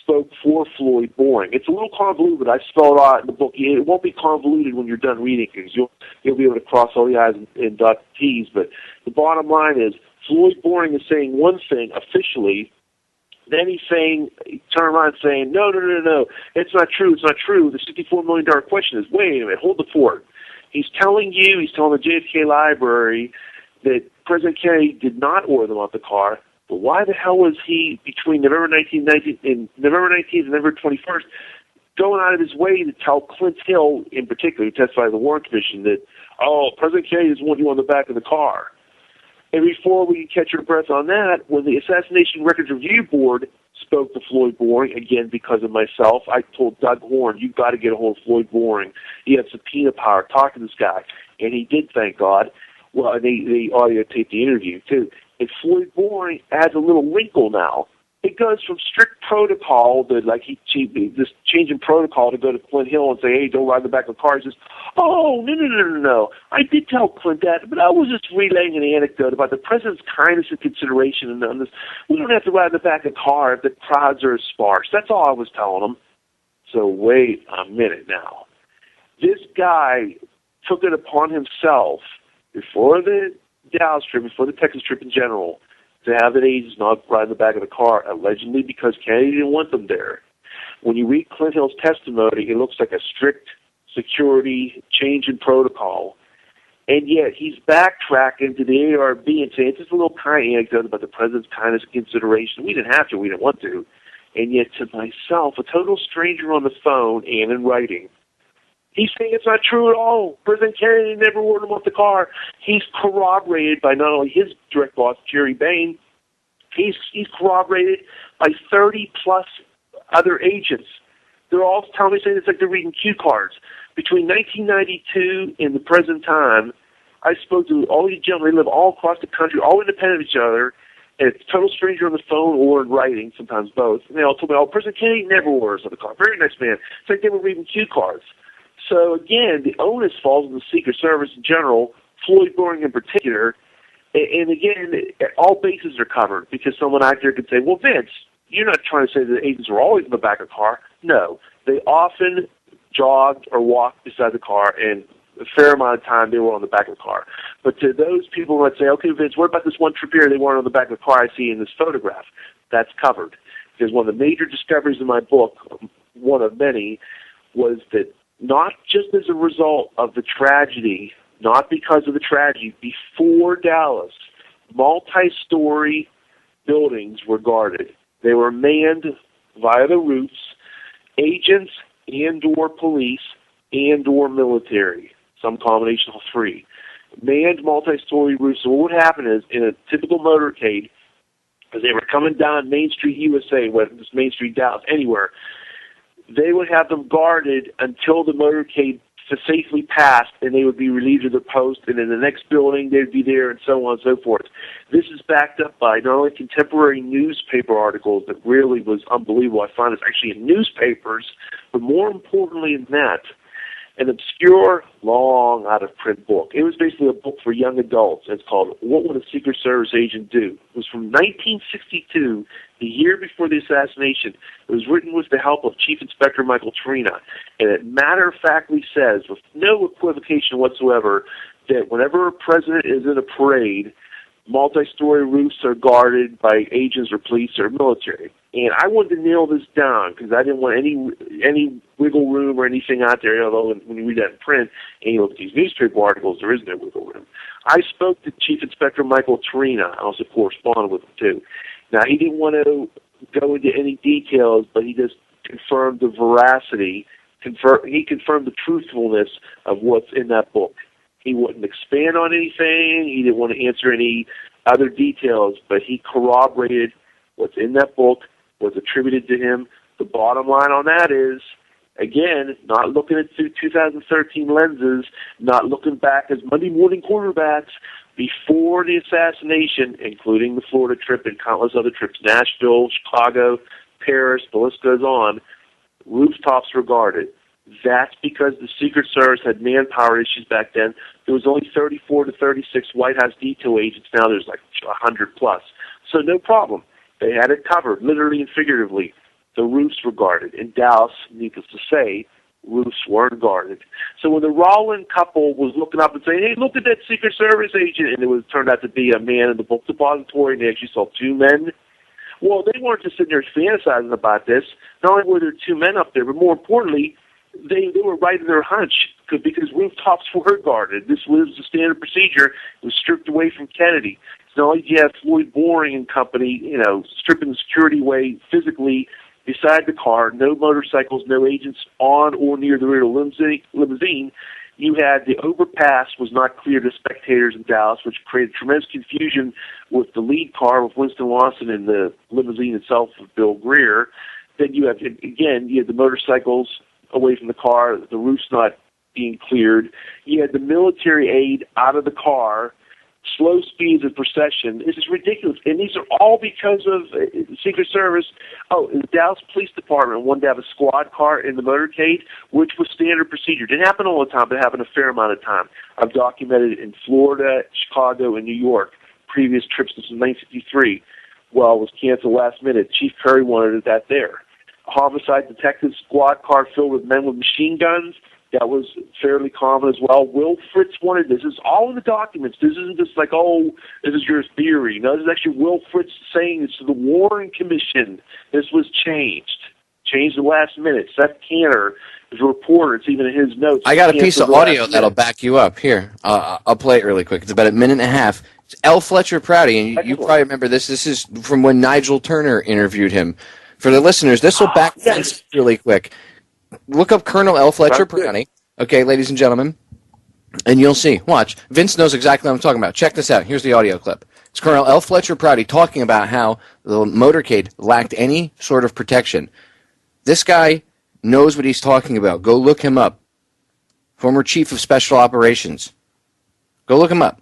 spoke for Floyd Boring. It's a little convoluted, but I spell it out in the book. It won't be convoluted when you're done reading it, because you'll be able to cross all the I's and dot the T's. But the bottom line is, Floyd Boring is saying one thing officially, then he's turning around saying, no, it's not true. The $64 million question is, wait a minute, hold the fort. He's telling the JFK Library that President Kennedy did not order them off the car, but why the hell was he, between November 19th and November 21st, going out of his way to tell Clint Hill, in particular, who testified in the Warren Commission, that, President Kennedy doesn't want you on the back of the car. And before we catch your breath on that, when the Assassination Records Review Board spoke to Floyd Boring, again because of myself, I told Doug Horn, you've got to get a hold of Floyd Boring. He had subpoena power. Talk to this guy. And he did, thank God. Well, they audio taped the interview, too. And Floyd Boring adds a little wrinkle now. It goes from strict protocol, this change in protocol to go to Clint Hill and say, hey, don't ride in the back of the car. He says, oh, no. I did tell Clint that, but I was just relaying an anecdote about the president's kindness and consideration. And this. We don't have to ride in the back of the car if the crowds are sparse. That's all I was telling him. So wait a minute now. This guy took it upon himself before the Dallas trip, before the Texas trip in general, to have the agents not ride in the back of the car, allegedly because Kennedy didn't want them there. When you read Clint Hill's testimony, it looks like a strict security change in protocol. And yet he's backtracking to the ARB and saying, it's just a little tiny anecdote about the president's kindness and consideration. We didn't have to, we didn't want to. And yet to myself, a total stranger on the phone and in writing, he's saying it's not true at all. President Kennedy never ordered him off the car. He's corroborated by not only his direct boss, Jerry Bain, he's corroborated by 30-plus other agents. They're all telling me, saying it's like they're reading cue cards. Between 1992 and the present time, I spoke to all these gentlemen. They live all across the country, all independent of each other, and it's a total stranger on the phone or in writing, sometimes both. And they all told me, President Kennedy never orders on the car. Very nice man. It's like they were reading cue cards. So, again, the onus falls on the Secret Service in general, Floyd Boring in particular. And, again, all bases are covered because someone out there could say, well, Vince, you're not trying to say that the agents were always in the back of the car. No. They often jogged or walked beside the car, and a fair amount of time they were on the back of the car. But to those people who might say, okay, Vince, what about this one trip here? They weren't on the back of the car I see in this photograph. That's covered. Because one of the major discoveries in my book, one of many, was that not just as a result of the tragedy, not because of the tragedy, before Dallas, multi-story buildings were guarded. They were manned via the routes, agents and/or police and/or military, some combination of three. Manned multi-story routes. So what would happen is, in a typical motorcade, as they were coming down Main Street USA, whether it's Main Street Dallas, anywhere, they would have them guarded until the motorcade safely passed, and they would be relieved of their post, and in the next building they'd be there, and so on and so forth. This is backed up by not only contemporary newspaper articles that really was unbelievable. I find it's actually in newspapers, but more importantly than that, an obscure, long, out-of-print book. It was basically a book for young adults. It's called What Would a Secret Service Agent Do? It was from 1962, the year before the assassination. It was written with the help of Chief Inspector Michael Trina, and it matter-of-factly says, with no equivocation whatsoever, that whenever a president is in a parade, multi-story roofs are guarded by agents or police or military. And I wanted to nail this down because I didn't want any wiggle room or anything out there, although when you read that in print and you look at these newspaper articles, there is no wiggle room. I spoke to Chief Inspector Michael Trina. I also corresponded with him, too. Now, he didn't want to go into any details, but he just confirmed the veracity. He confirmed the truthfulness of what's in that book. He wouldn't expand on anything. He didn't want to answer any other details, but he corroborated what's in that book, was attributed to him. The bottom line on that is, again, not looking at through 2013 lenses, not looking back as Monday morning quarterbacks before the assassination, including the Florida trip and countless other trips, Nashville, Chicago, Paris, the list goes on, rooftops were guarded. That's because the Secret Service had manpower issues back then. There was only 34 to 36 White House detail agents. Now there's like 100 plus. So no problem. They had it covered, literally and figuratively. The roofs were guarded. In Dallas, needless to say, roofs weren't guarded. So when the Rowland couple was looking up and saying, hey, look at that Secret Service agent, and it turned out to be a man in the book depository, and they actually saw two men, well, they weren't just sitting there fantasizing about this. Not only were there two men up there, but more importantly, they were right in their hunch because rooftops were guarded. This was the standard procedure. It was stripped away from Kennedy. So not only do you have Floyd Boring and company, stripping the security away physically beside the car, no motorcycles, no agents on or near the rear of the limousine, you had the overpass was not clear to spectators in Dallas, which created tremendous confusion with the lead car with Winston Lawson and the limousine itself with Bill Greer. Then you have the motorcycles away from the car, the roof's not being cleared. You had the military aid out of the car, slow speeds of procession. This is ridiculous. And these are all because of the Secret Service. Oh, the Dallas Police Department wanted to have a squad car in the motorcade, which was standard procedure. It didn't happen all the time, but it happened a fair amount of time. I've documented it in Florida, Chicago, and New York. Previous trips since 1953. Well, it was canceled last minute. Chief Curry wanted that there. Homicide detective squad car filled with men with machine guns. That was fairly common as well. Will Fritz wanted this. This is all in the documents. This isn't just like, oh, this is your theory. No, this is actually Will Fritz saying this to the Warren Commission. This was changed at the last minute. Seth Cantor is a reporter. It's even in his notes. I got a piece of audio that'll back you up. Here, I'll play it really quick. It's about a minute and a half. It's L. Fletcher Prouty, and you probably remember this. This is from when Nigel Turner interviewed him. For the listeners, this will back Vince really quick. Look up Colonel L. Fletcher Prouty, okay, ladies and gentlemen, and you'll see. Watch. Vince knows exactly what I'm talking about. Check this out. Here's the audio clip. It's Colonel L. Fletcher Prouty talking about how the motorcade lacked any sort of protection. This guy knows what he's talking about. Go look him up. Former Chief of Special Operations. Go look him up.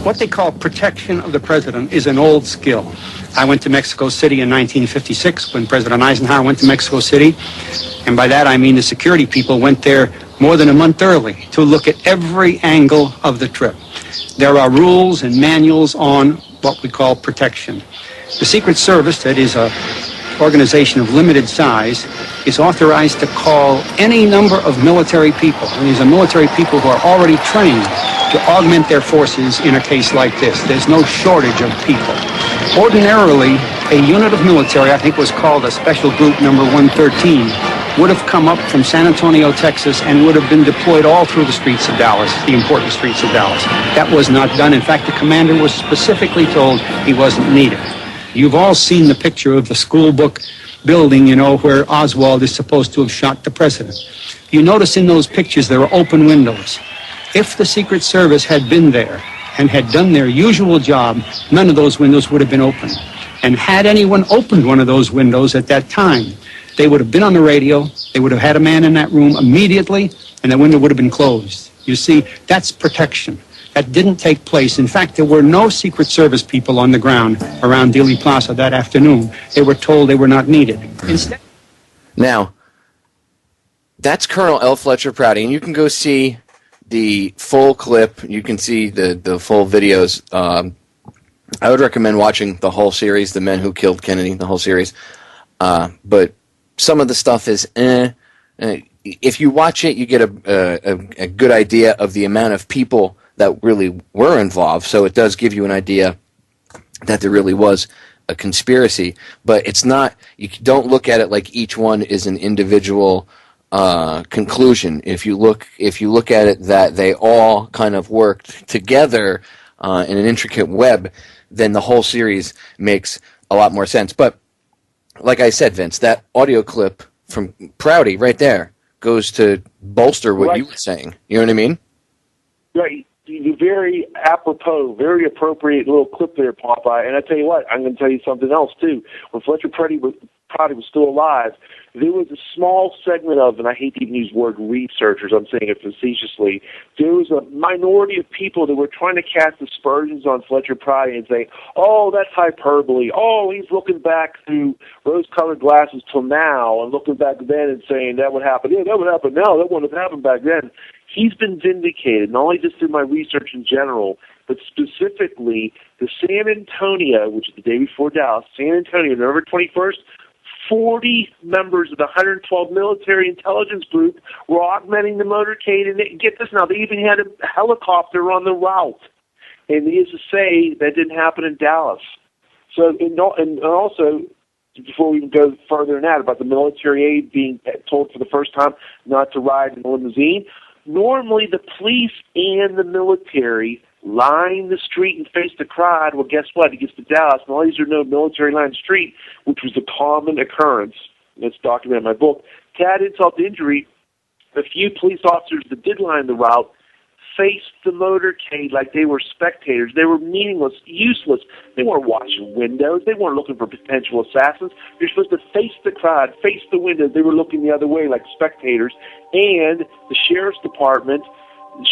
What they call protection of the president is an old skill. I went to Mexico City in 1956 when President Eisenhower went to Mexico City. And by that I mean the security people went there more than a month early to look at every angle of the trip. There are rules and manuals on what we call protection. The Secret Service, that is a organization of limited size, is authorized to call any number of military people. And these are military people who are already trained to augment their forces in a case like this. There's no shortage of people. Ordinarily, a unit of military, I think was called a Special Group Number 113, would have come up from San Antonio, Texas, and would have been deployed all through the streets of Dallas, the important streets of Dallas. That was not done. In fact, the commander was specifically told he wasn't needed. You've all seen the picture of the school book building, where Oswald is supposed to have shot the president. You notice in those pictures there are open windows. If the Secret Service had been there and had done their usual job, none of those windows would have been open. And had anyone opened one of those windows at that time, they would have been on the radio, they would have had a man in that room immediately, and the window would have been closed. You see, that's protection. That didn't take place. In fact, there were no Secret Service people on the ground around Dealey Plaza that afternoon. They were told they were not needed. Instead. Now, That's Colonel L. Fletcher Prouty, and you can go see the full clip. You can see the full videos. I would recommend watching the whole series, The Men Who Killed Kennedy, the whole series. But some of the stuff is if you watch it, you get a good idea of the amount of people that really were involved. So it does give you an idea that there really was a conspiracy. But it's not. You don't look at it like each one is an individual conclusion. If you look at it that they all kind of worked together in an intricate web, then the whole series makes a lot more sense. But like I said, Vince, that audio clip from Prouty right there goes to bolster what you were saying. You know what I mean? Right. Very apropos, very appropriate little clip there, Popeye. And I tell you what, I'm going to tell you something else too. When Fletcher Prouty was still alive, there was a small segment of, and I hate to even use the word researchers, I'm saying it facetiously, there was a minority of people that were trying to cast aspersions on Fletcher Prouty and say, oh, that's hyperbole. Oh, he's looking back through rose-colored glasses till now and looking back then and saying that would happen. Yeah, that would happen now. That wouldn't have happened back then. He's been vindicated, not only just through my research in general, but specifically the San Antonio, which is the day before Dallas, San Antonio, November 21st, 40 members of the 112 military intelligence group were augmenting the motorcade, and get this now, they even had a helicopter on the route. And needless to say, that didn't happen in Dallas. So, and also, before we even go further than that, about the military aide being told for the first time not to ride in a limousine, normally the police and the military line the street and face the crowd. Well, guess what? It gets to Dallas, and all these are no military line street, which was a common occurrence. That's documented in my book. To add insult to injury, the few police officers that did line the route faced the motorcade like they were spectators. They were meaningless, useless. They weren't watching windows. They weren't looking for potential assassins. You're supposed to face the crowd, face the windows. They were looking the other way like spectators. And the sheriff's department,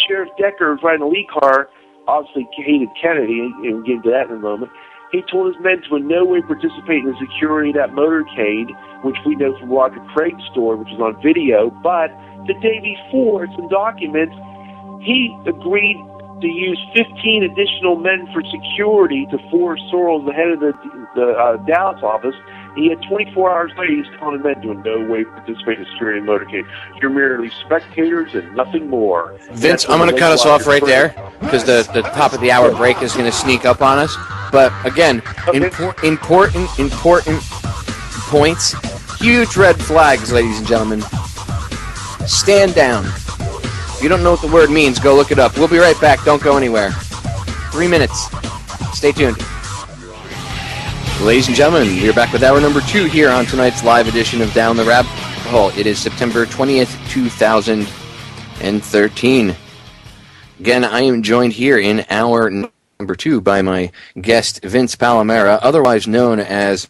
Sheriff Decker was riding a Lee car, obviously hated Kennedy, and we'll get into that in a moment. He told his men to in no way participate in the security of that motorcade, which we know from Roger Craig's story, which is on video. But the day before, it's in documents, he agreed to use 15 additional men for security to force Sorrells, the head of the Dallas office. He had 24 hours later, he's telling the men to in no way participate in the security of the motorcade. You're merely spectators and nothing more. Vince, I'm going to cut us off right there because the top of the hour break is going to sneak up on us. But again, important points. Huge red flags, ladies and gentlemen. Stand down. If you don't know what the word means, go look it up. We'll be right back. Don't go anywhere. 3 minutes. Stay tuned. Ladies and gentlemen, we are back with hour number 2 here on tonight's live edition of Down the Rabbit Hole. It is September 20th, 2013. Again, I am joined here in hour number 2 by my guest, Vince Palamara, otherwise known as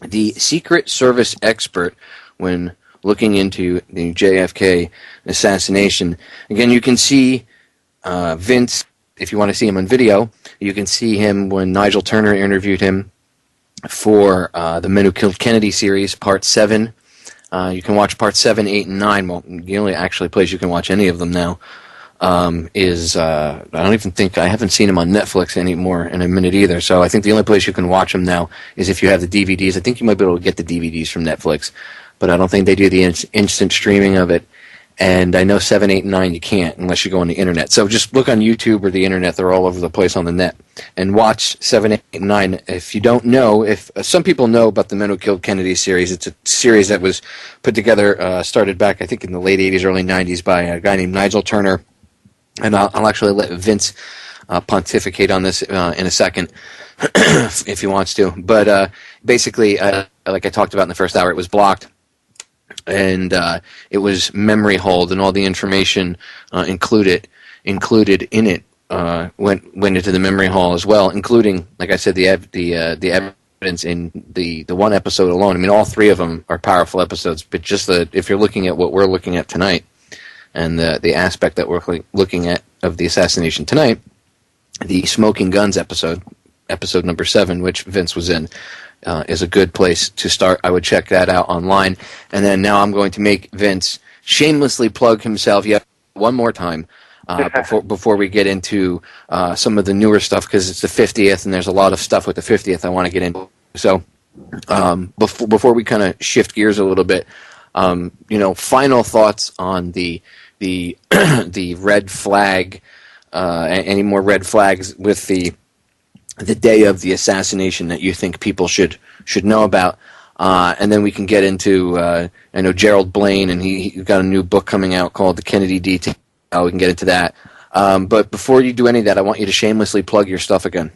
the Secret Service expert when looking into the JFK assassination. Again, you can see Vince, if you want to see him on video, you can see him when Nigel Turner interviewed him for the Men Who Killed Kennedy series, Part 7. You can watch Part 7, 8, and 9. Well, the only actually place you can watch any of them now is, I don't even think, I haven't seen him on Netflix anymore in a minute either, so I think the only place you can watch them now is if you have the DVDs. I think you might be able to get the DVDs from Netflix, but I don't think they do the instant streaming of it. And I know 7, 8, and 9 you can't unless you go on the internet. So just look on YouTube or the internet. They're all over the place on the net. And watch 7, 8, and 9. If you don't know, if some people know about the Men Who Killed Kennedy series, it's a series that was put together, started back, I think, in the late 80s, early 90s by a guy named Nigel Turner. And I'll actually let Vince pontificate on this in a second if he wants to. But basically, like I talked about in the first hour, it was blocked. And it was memory hold, and all the information included in it went into the memory hole as well, including, like I said, the evidence in the one episode alone. I mean, all 3 of them are powerful episodes, but just if you're looking at what we're looking at tonight, and the aspect that we're looking at of the assassination tonight, the Smoking Guns episode number 7, which Vince was in, is a good place to start. I would check that out online. And then now I'm going to make Vince shamelessly plug himself yet one more time before we get into some of the newer stuff, because it's the 50th and there's a lot of stuff with the 50th I want to get into. So before we kind of shift gears a little bit, final thoughts on the the red flag, any more red flags with the day of the assassination that you think people should know about, and then we can get into I know Gerald Blaine, and he got a new book coming out called The Kennedy Detail. We can get into that, but before you do any of that, I want you to shamelessly plug your stuff again.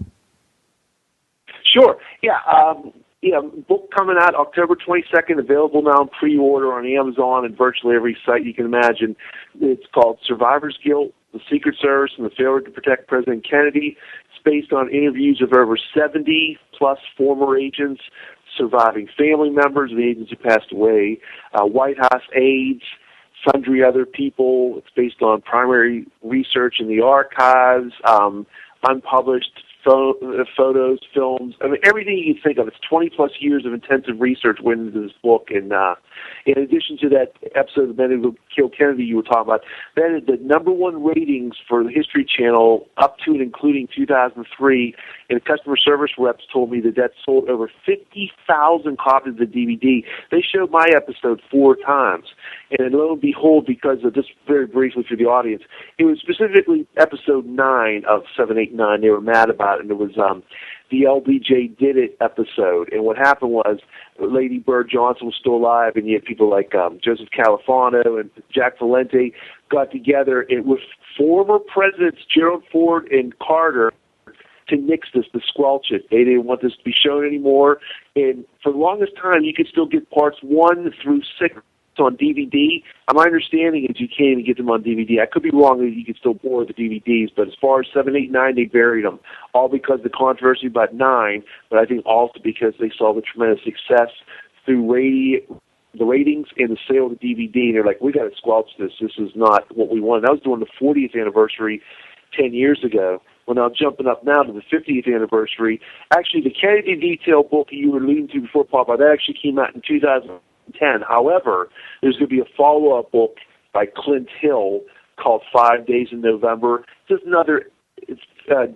Sure. Yeah, book coming out October 22nd, available now in pre-order on Amazon and virtually every site you can imagine. It's called Survivor's Guilt, the Secret Service, and the Failure to Protect President Kennedy. It's based on interviews of over 70-plus former agents, surviving family members of the agents who passed away, White House aides, sundry other people. It's based on primary research in the archives, unpublished photos, films, I mean, everything you can think of. It's 20-plus years of intensive research went into this book. And in addition to that episode of Men Who Killed Kennedy you were talking about, that is the #1 ratings for the History Channel up to and including 2003. And the customer service reps told me that sold over 50,000 copies of the DVD. They showed my episode 4 times. And lo and behold, because of just very briefly for the audience, it was specifically episode 9 of 7, 8, 9 they were mad about, and it was the LBJ Did It episode. And what happened was Lady Bird Johnson was still alive, and you had people like Joseph Califano and Jack Valente got together and with former presidents Gerald Ford and Carter to nix this, to squelch it. They didn't want this to be shown anymore. And for the longest time, you could still get parts 1 through 6 on DVD. My understanding is you can't even get them on DVD. I could be wrong that you can still borrow the DVDs, but as far as 7, 8, 9, they buried them. All because of the controversy about 9, but I think also because they saw the tremendous success through the ratings and the sale of the DVD. And they're like, we got to squelch this. This is not what we want. That was during the 40th anniversary 10 years ago. Well, now jumping up now to the 50th anniversary, actually the Kennedy Detail book you were alluding to before, Popeye, that actually came out in 2010. However, there's going to be a follow-up book by Clint Hill called 5 Days in November. Just another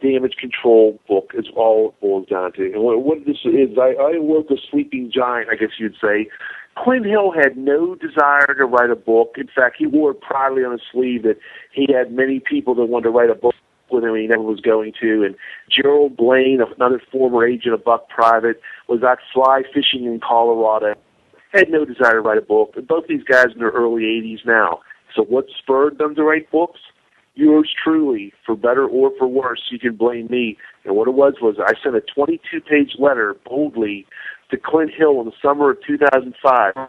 damage control book is all it boils down to. And what this is, I work a sleeping giant, I guess you'd say. Clint Hill had no desire to write a book. In fact, he wore it proudly on his sleeve that he had many people that wanted to write a book with him, and he never was going to. And Gerald Blaine, another former agent, a buck private, was out fly fishing in Colorado. Had no desire to write a book. And both these guys in their early 80s now. So what spurred them to write books? Yours truly, for better or for worse, you can blame me. And what it was I sent a 22-page letter boldly to Clint Hill in the summer of 2005.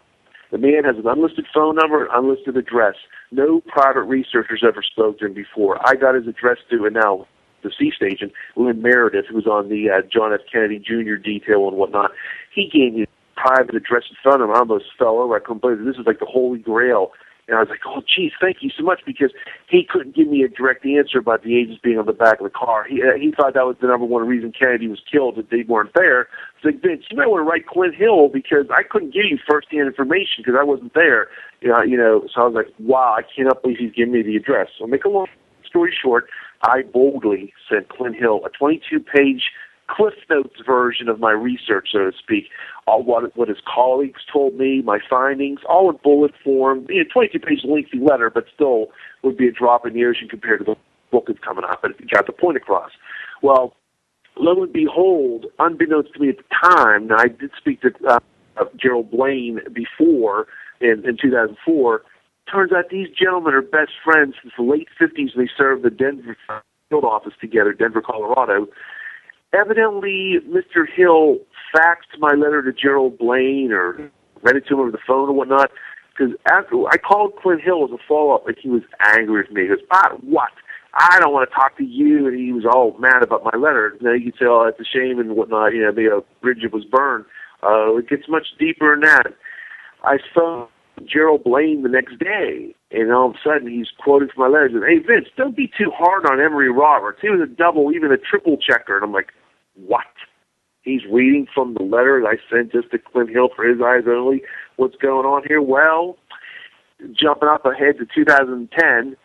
The man has an unlisted phone number, an unlisted address. No private researchers ever spoke to him before. I got his address to, and now deceased agent, Lynn Meredith, who was on the John F. Kennedy Jr. detail and whatnot. He gave me private address in front of him. I almost fell over. I couldn't believe it. This is like the Holy Grail. And I was like, oh, geez, thank you so much, because he couldn't give me a direct answer about the agents being on the back of the car. He thought that was the #1 reason Kennedy was killed, that they weren't there. It's like, Vince, you might want to write Clint Hill, because I couldn't give you first-hand information because I wasn't there. So I was like, wow, I cannot believe he's giving me the address. So make a long story short, I boldly sent Clint Hill a 22-page Cliff Notes version of my research, so to speak. All what his colleagues told me, my findings, all in bullet form. 22-page lengthy letter, but still would be a drop in the ocean compared to the book that's coming out, but it got the point across. Well, lo and behold, unbeknownst to me at the time, now I did speak to Gerald Blaine before in 2004. Turns out these gentlemen are best friends since the late 50s. They served the Denver field office together, Denver, Colorado. Evidently, Mr. Hill faxed my letter to Gerald Blaine or read it to him over the phone or whatnot, because after I called Clint Hill as a follow-up, like he was angry with me. He goes, what? I don't want to talk to you. And he was all mad about my letter. Now you can say, oh, that's a shame and whatnot. The bridge was burned. It gets much deeper than that. I phoned Gerald Blaine the next day, and all of a sudden he's quoted from my letter. He said, hey, Vince, don't be too hard on Emory Roberts. He was a double, even a triple checker. And I'm like, what? He's reading from the letter that I sent just to Clint Hill for his eyes only. What's going on here? Well, jumping up ahead to 2010,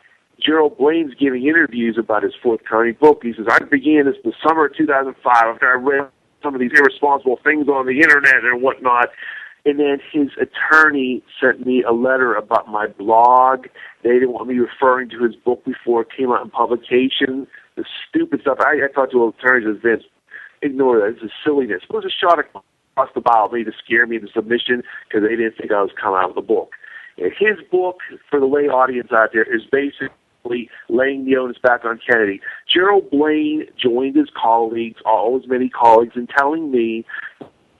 Gerald Blaine's giving interviews about his forthcoming book. He says, I began this the summer of 2005 after I read some of these irresponsible things on the internet and whatnot. And then his attorney sent me a letter about my blog. They didn't want me referring to his book before it came out in publication. The stupid stuff. I talked to attorneys and Vince, ignore that. It's a silliness. It was a shot across the bow at me to scare me into submission because they didn't think I was coming out with a book. And his book, for the lay audience out there, is basically laying the onus back on Kennedy. Gerald Blaine joined his colleagues, all his many colleagues, in telling me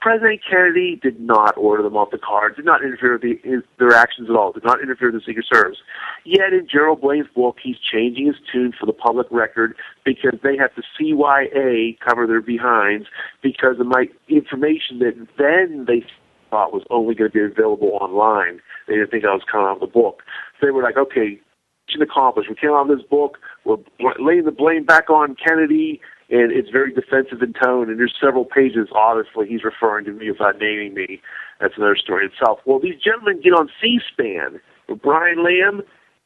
President Kennedy did not order them off the card, did not interfere with their actions at all, did not interfere with the Secret Service. Yet in Gerald Blaine's book, he's changing his tune for the public record because they have to CYA cover their behinds because of my information that then they thought was only going to be available online. They didn't think I was coming out of the book. So they were like, okay, mission accomplished. We came out of this book. We're laying the blame back on Kennedy. And it's very defensive in tone, and there's several pages, obviously, he's referring to me without naming me. That's another story itself. Well, these gentlemen get on C-SPAN with Brian Lamb,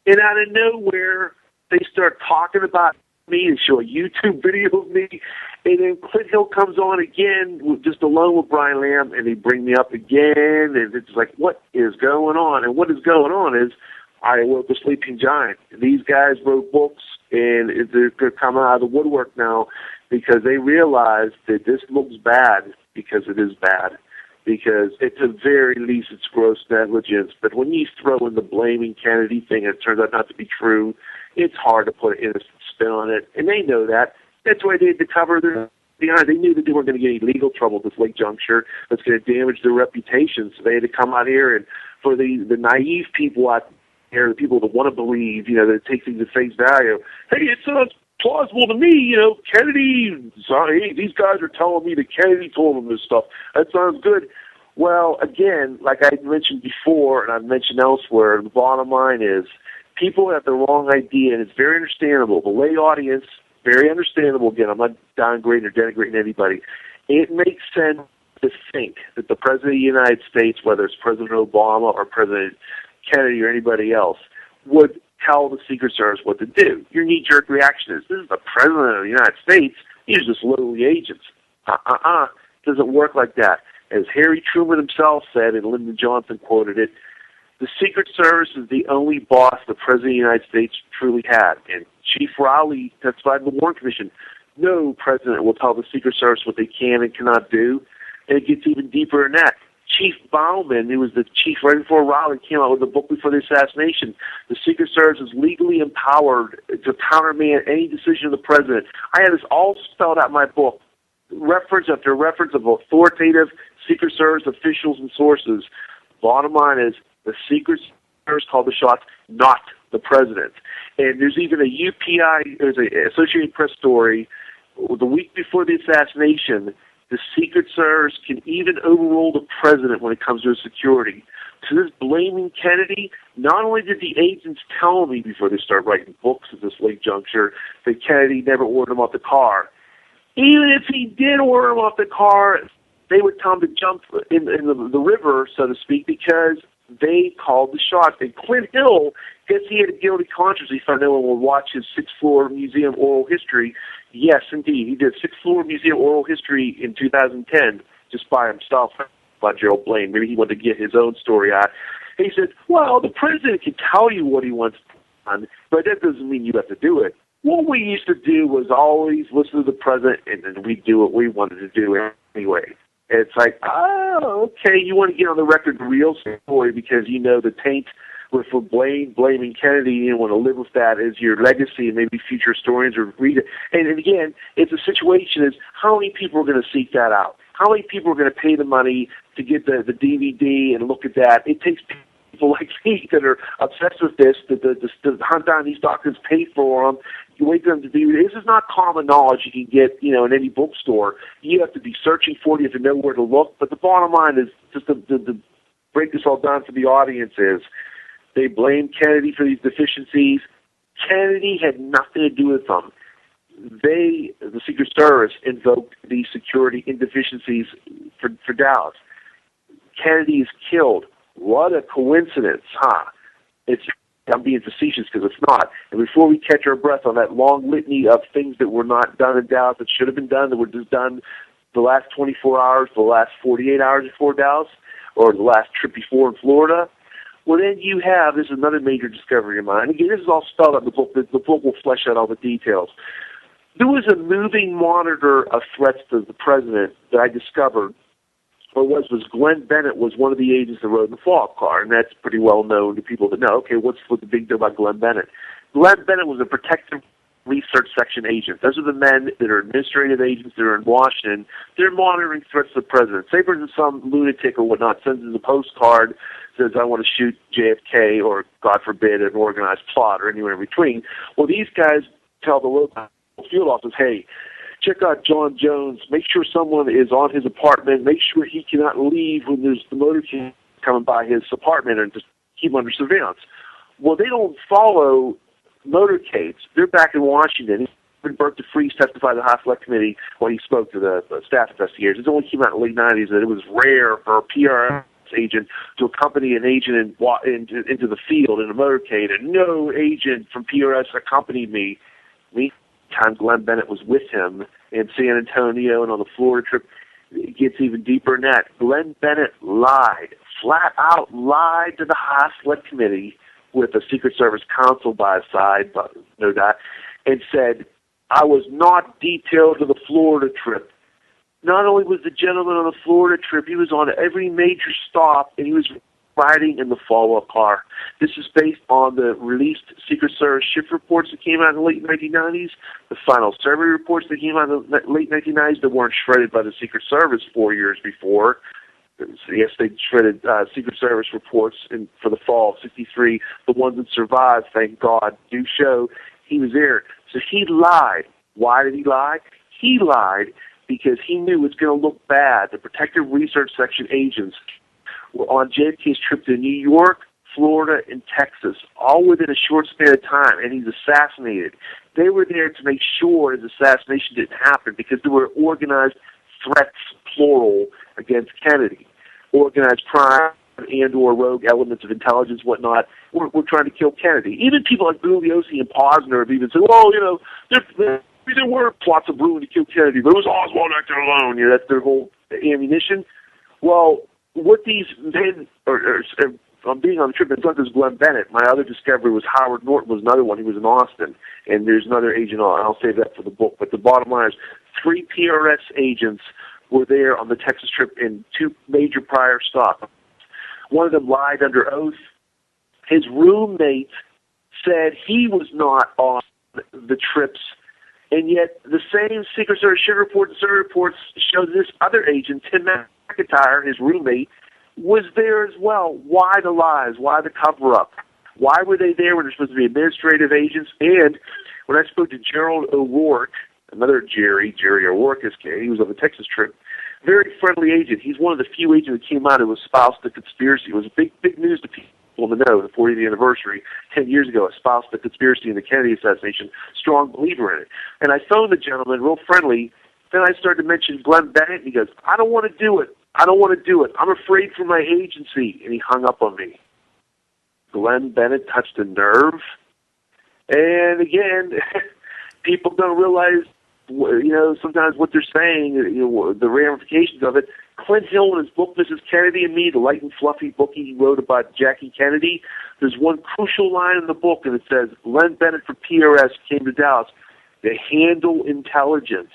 and out of nowhere, they start talking about me and show a YouTube video of me, and then Clint Hill comes on again, just alone with Brian Lamb, and they bring me up again, and it's like, what is going on? And what is going on is I wrote The Sleeping Giant. These guys wrote books, and they're coming out of the woodwork now because they realize that this looks bad because it is bad. Because at the very least it's gross negligence. But when you throw in the blaming Kennedy thing and it turns out not to be true, it's hard to put an innocent spin on it. And they know that. That's why they had to cover their behind. They knew that they weren't going to get any legal trouble at this late juncture that's going to damage their reputation. So they had to come out here, and for the naive people out there, the people that want to believe, that take things at face value, hey, it sounds plausible to me, Kennedy, hey, these guys are telling me that Kennedy told them this stuff. That sounds good. Well, again, like I mentioned before, and I've mentioned elsewhere, the bottom line is people have the wrong idea, and it's very understandable. The lay audience, very understandable. Again, I'm not downgrading or denigrating anybody. It makes sense to think that the President of the United States, whether it's President Obama or President Kennedy or anybody else, would tell the Secret Service what to do. Your knee-jerk reaction is, this is the President of the United States. He's just lowly agents. Doesn't work like that. As Harry Truman himself said, and Lyndon Johnson quoted it, the Secret Service is the only boss the President of the United States truly had. And Chief Rowley testified in the Warren Commission, no president will tell the Secret Service what they can and cannot do. And it gets even deeper than that. Chief Bauman, who was the chief right before Rowley, came out with a book before the assassination. The Secret Service is legally empowered to countermand any decision of the president. I have this all spelled out in my book, reference after reference of authoritative Secret Service officials and sources. Bottom line is the Secret Service called the shots, not the president. And there's even a UPI, there's an Associated Press story the week before the assassination. The Secret Service can even overrule the president when it comes to his security. So this blaming Kennedy, not only did the agents tell me before they start writing books at this late juncture that Kennedy never ordered him off the car, even if he did order him off the car, they would tell him to jump in the river, so to speak, because they called the shots. And Clint Hill, guess he had a guilty conscience. He thought no one would watch his sixth-floor museum oral history. Yes, indeed. He did sixth-floor museum oral history in 2010 just by himself about Gerald Blaine. Maybe he wanted to get his own story out. And he said, well, the president can tell you what he wants done, but that doesn't mean you have to do it. What we used to do was always listen to the president, and then we'd do what we wanted to do anyway. And it's like, oh, okay, you want to get on the record the real story because you know the taint for blaming Kennedy, you want to live with that as your legacy, and maybe future historians will read it. And again, it's a situation is how many people are going to seek that out? How many people are going to pay the money to get the DVD and look at that? It takes people like me that are obsessed with this, that hunt down these documents, pay for them. You wait for them to do this. Is not common knowledge you can get, in any bookstore. You have to be searching for it. You have to know where to look. But the bottom line is, just to break this all down for the audience, is they blame Kennedy for these deficiencies. Kennedy had nothing to do with them. They, the Secret Service, invoked these security indeficiencies for Dallas. Kennedy is killed. What a coincidence, huh? I'm being facetious because it's not. And before we catch our breath on that long litany of things that were not done in Dallas that should have been done, that were just done the last 24 hours, the last 48 hours before Dallas, or the last trip before in Florida, well, then you have, this is another major discovery of mine. Again, this is all spelled out in the book. The book will flesh out all the details. There was a moving monitor of threats to the president that I discovered. What was Glenn Bennett was one of the agents that rode in the follow-up car, and that's pretty well known to people that know, okay, what's the big deal about Glenn Bennett? Glenn Bennett was a protective research section agent. Those are the men that are administrative agents that are in Washington. They're monitoring threats to the president. Say, for instance, some lunatic or whatnot sends us a postcard, says, I want to shoot JFK or, God forbid, an organized plot or anywhere in between. Well, these guys tell the local field office, hey, check out John Jones. Make sure someone is on his apartment. Make sure he cannot leave when there's the motorcade coming by his apartment, and just keep him under surveillance. Well, they don't follow motorcades. They're back in Washington. Bert DeFries testified to the House Select Committee when he spoke to the staff investigators. It only came out in the late 90s that it was rare for a PRS agent to accompany an agent into the field in a motorcade, and no agent from PRS accompanied me. Time Glenn Bennett was with him in San Antonio and on the Florida trip. It gets even deeper than that. Glenn Bennett lied, flat out lied to the House Select Committee with a Secret Service counsel by his side, but no doubt, and said, I was not detailed to the Florida trip. Not only was the gentleman on the Florida trip, he was on every major stop, and he was riding in the follow-up car. This is based on the released Secret Service shift reports that came out in the late 1990s, the final survey reports that came out in the late 1990s that weren't shredded by the Secret Service 4 years before. So yes, they shredded Secret Service reports for the fall of '63. The ones that survived, thank God, do show he was there. So he lied. Why did he lie? He lied because he knew it was going to look bad. The Protective Research Section agents were on JFK's trip to New York, Florida, and Texas, all within a short span of time, and he's assassinated. They were there to make sure his assassination didn't happen because there were organized threats, plural, against Kennedy. Organized crime and or rogue elements of intelligence, whatnot, we're trying to kill Kennedy. Even people like Bugliosi and Posner have even said, well, you know, there were plots of brewing to kill Kennedy, but it was Oswald acting alone. You know, that's their whole ammunition. Well, what these men, on being on the trip, it's not just Glenn Bennett. My other discovery was Howard Norton was another one. He was in Austin, and there's another agent, I'll save that for the book. But the bottom line is 3 PRS agents were there on the Texas trip in 2 major prior stops. One of them lied under oath. His roommate said he was not on the trips, and yet the same Secret Service shit reports and survey reports show this other agent, Tim McIntyre, his roommate, was there as well. Why the lies? Why the cover-up? Why were they there when they're supposed to be administrative agents? And when I spoke to Gerald O'Rourke, another Jerry O'Rourke, he was on the Texas trip, very friendly agent. He's one of the few agents that came out who espoused the conspiracy. It was big news to people in the know, the 40th anniversary, 10 years ago, espoused the conspiracy in the Kennedy assassination, strong believer in it. And I phoned the gentleman, real friendly. Then I started to mention Glenn Bennett, and he goes, I don't want to do it. I'm afraid for my agency. And he hung up on me. Glenn Bennett touched a nerve. And again, people don't realize, you know, sometimes what they're saying, you know, the ramifications of it. Clint Hill, in his book, Mrs. Kennedy and Me, the light and fluffy book he wrote about Jackie Kennedy, there's one crucial line in the book, and it says, Glenn Bennett for PRS came to Dallas to handle intelligence.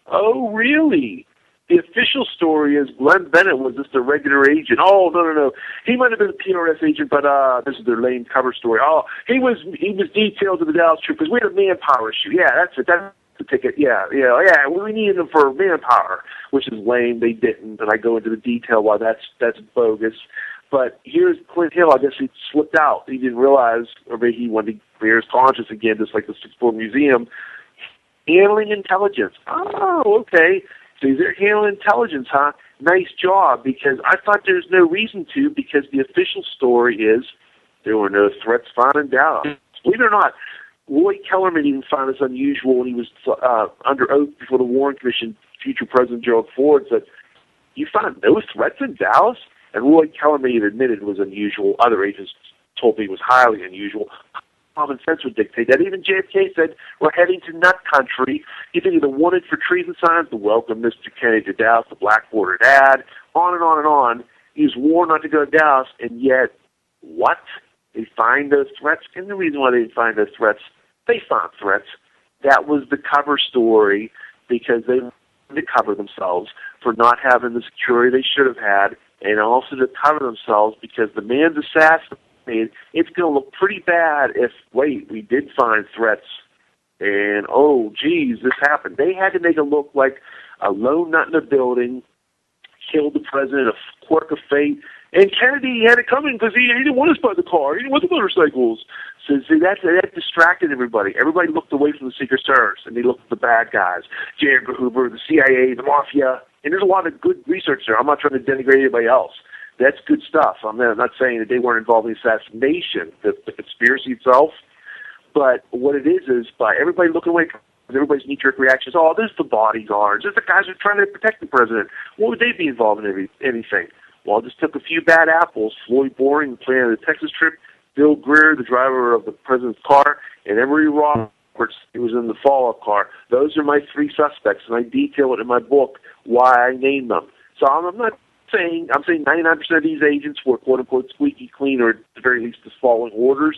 Oh, really? The official story is Glenn Bennett was just a regular agent. Oh, no. He might have been a PRS agent, but this is their lame cover story. Oh, he was detailed to the Dallas trip because we had a manpower issue. Yeah, that's it. That's the ticket. Yeah. We needed them for manpower, which is lame. They didn't, and I go into the detail why that's bogus. But here's Clint Hill. I guess he slipped out. He didn't realize, or maybe he wanted to clear his conscience again, just like the 6th Museum. Handling intelligence. Oh, okay. So he's there handling intelligence, huh? Nice job, because I thought there's no reason to, because the official story is there were no threats found in Dallas. Believe it or not, Roy Kellerman even found this unusual when he was under oath before the Warren Commission. Future President Gerald Ford said, you found no threats in Dallas? And Roy Kellerman even admitted it was unusual. Other agents told me was highly unusual. Common sense would dictate that. Even JFK said, we're heading to nut country. You think of the wanted for treason signs, the welcome Mr. Kennedy to Dallas, the black bordered ad, on and on and on. He was warned not to go to Dallas, and yet, what? They find those threats? And the reason why they didn't find those threats, they found threats. That was the cover story, because they wanted to cover themselves for not having the security they should have had, and also to cover themselves because the man's assassinated. It's going to look pretty bad if, wait, we did find threats, and, oh, geez, this happened. They had to make it look like a lone nut in a building killed the president, a quirk of fate, and Kennedy had it coming because he didn't want us by the car. He didn't want the motorcycles. So see, that distracted everybody. Everybody looked away from the Secret Service, and they looked at the bad guys, J. Edgar Hoover, the CIA, the Mafia, and there's a lot of good research there. I'm not trying to denigrate anybody else. That's good stuff. I'm not saying that they weren't involved in the assassination, the conspiracy itself, but what it is by everybody looking away from everybody's knee-jerk reactions, oh, there's the bodyguards, there's the guys who are trying to protect the president. What would they be involved in anything? Well, just took a few bad apples. Floyd Boring, the plan of the Texas trip, Bill Greer, the driver of the president's car, and Emory Roberts, who was in the follow-up car. Those are my three suspects, and I detail it in my book why I named them. So I'm saying 99% of these agents were quote-unquote squeaky clean, or at the very least just following orders.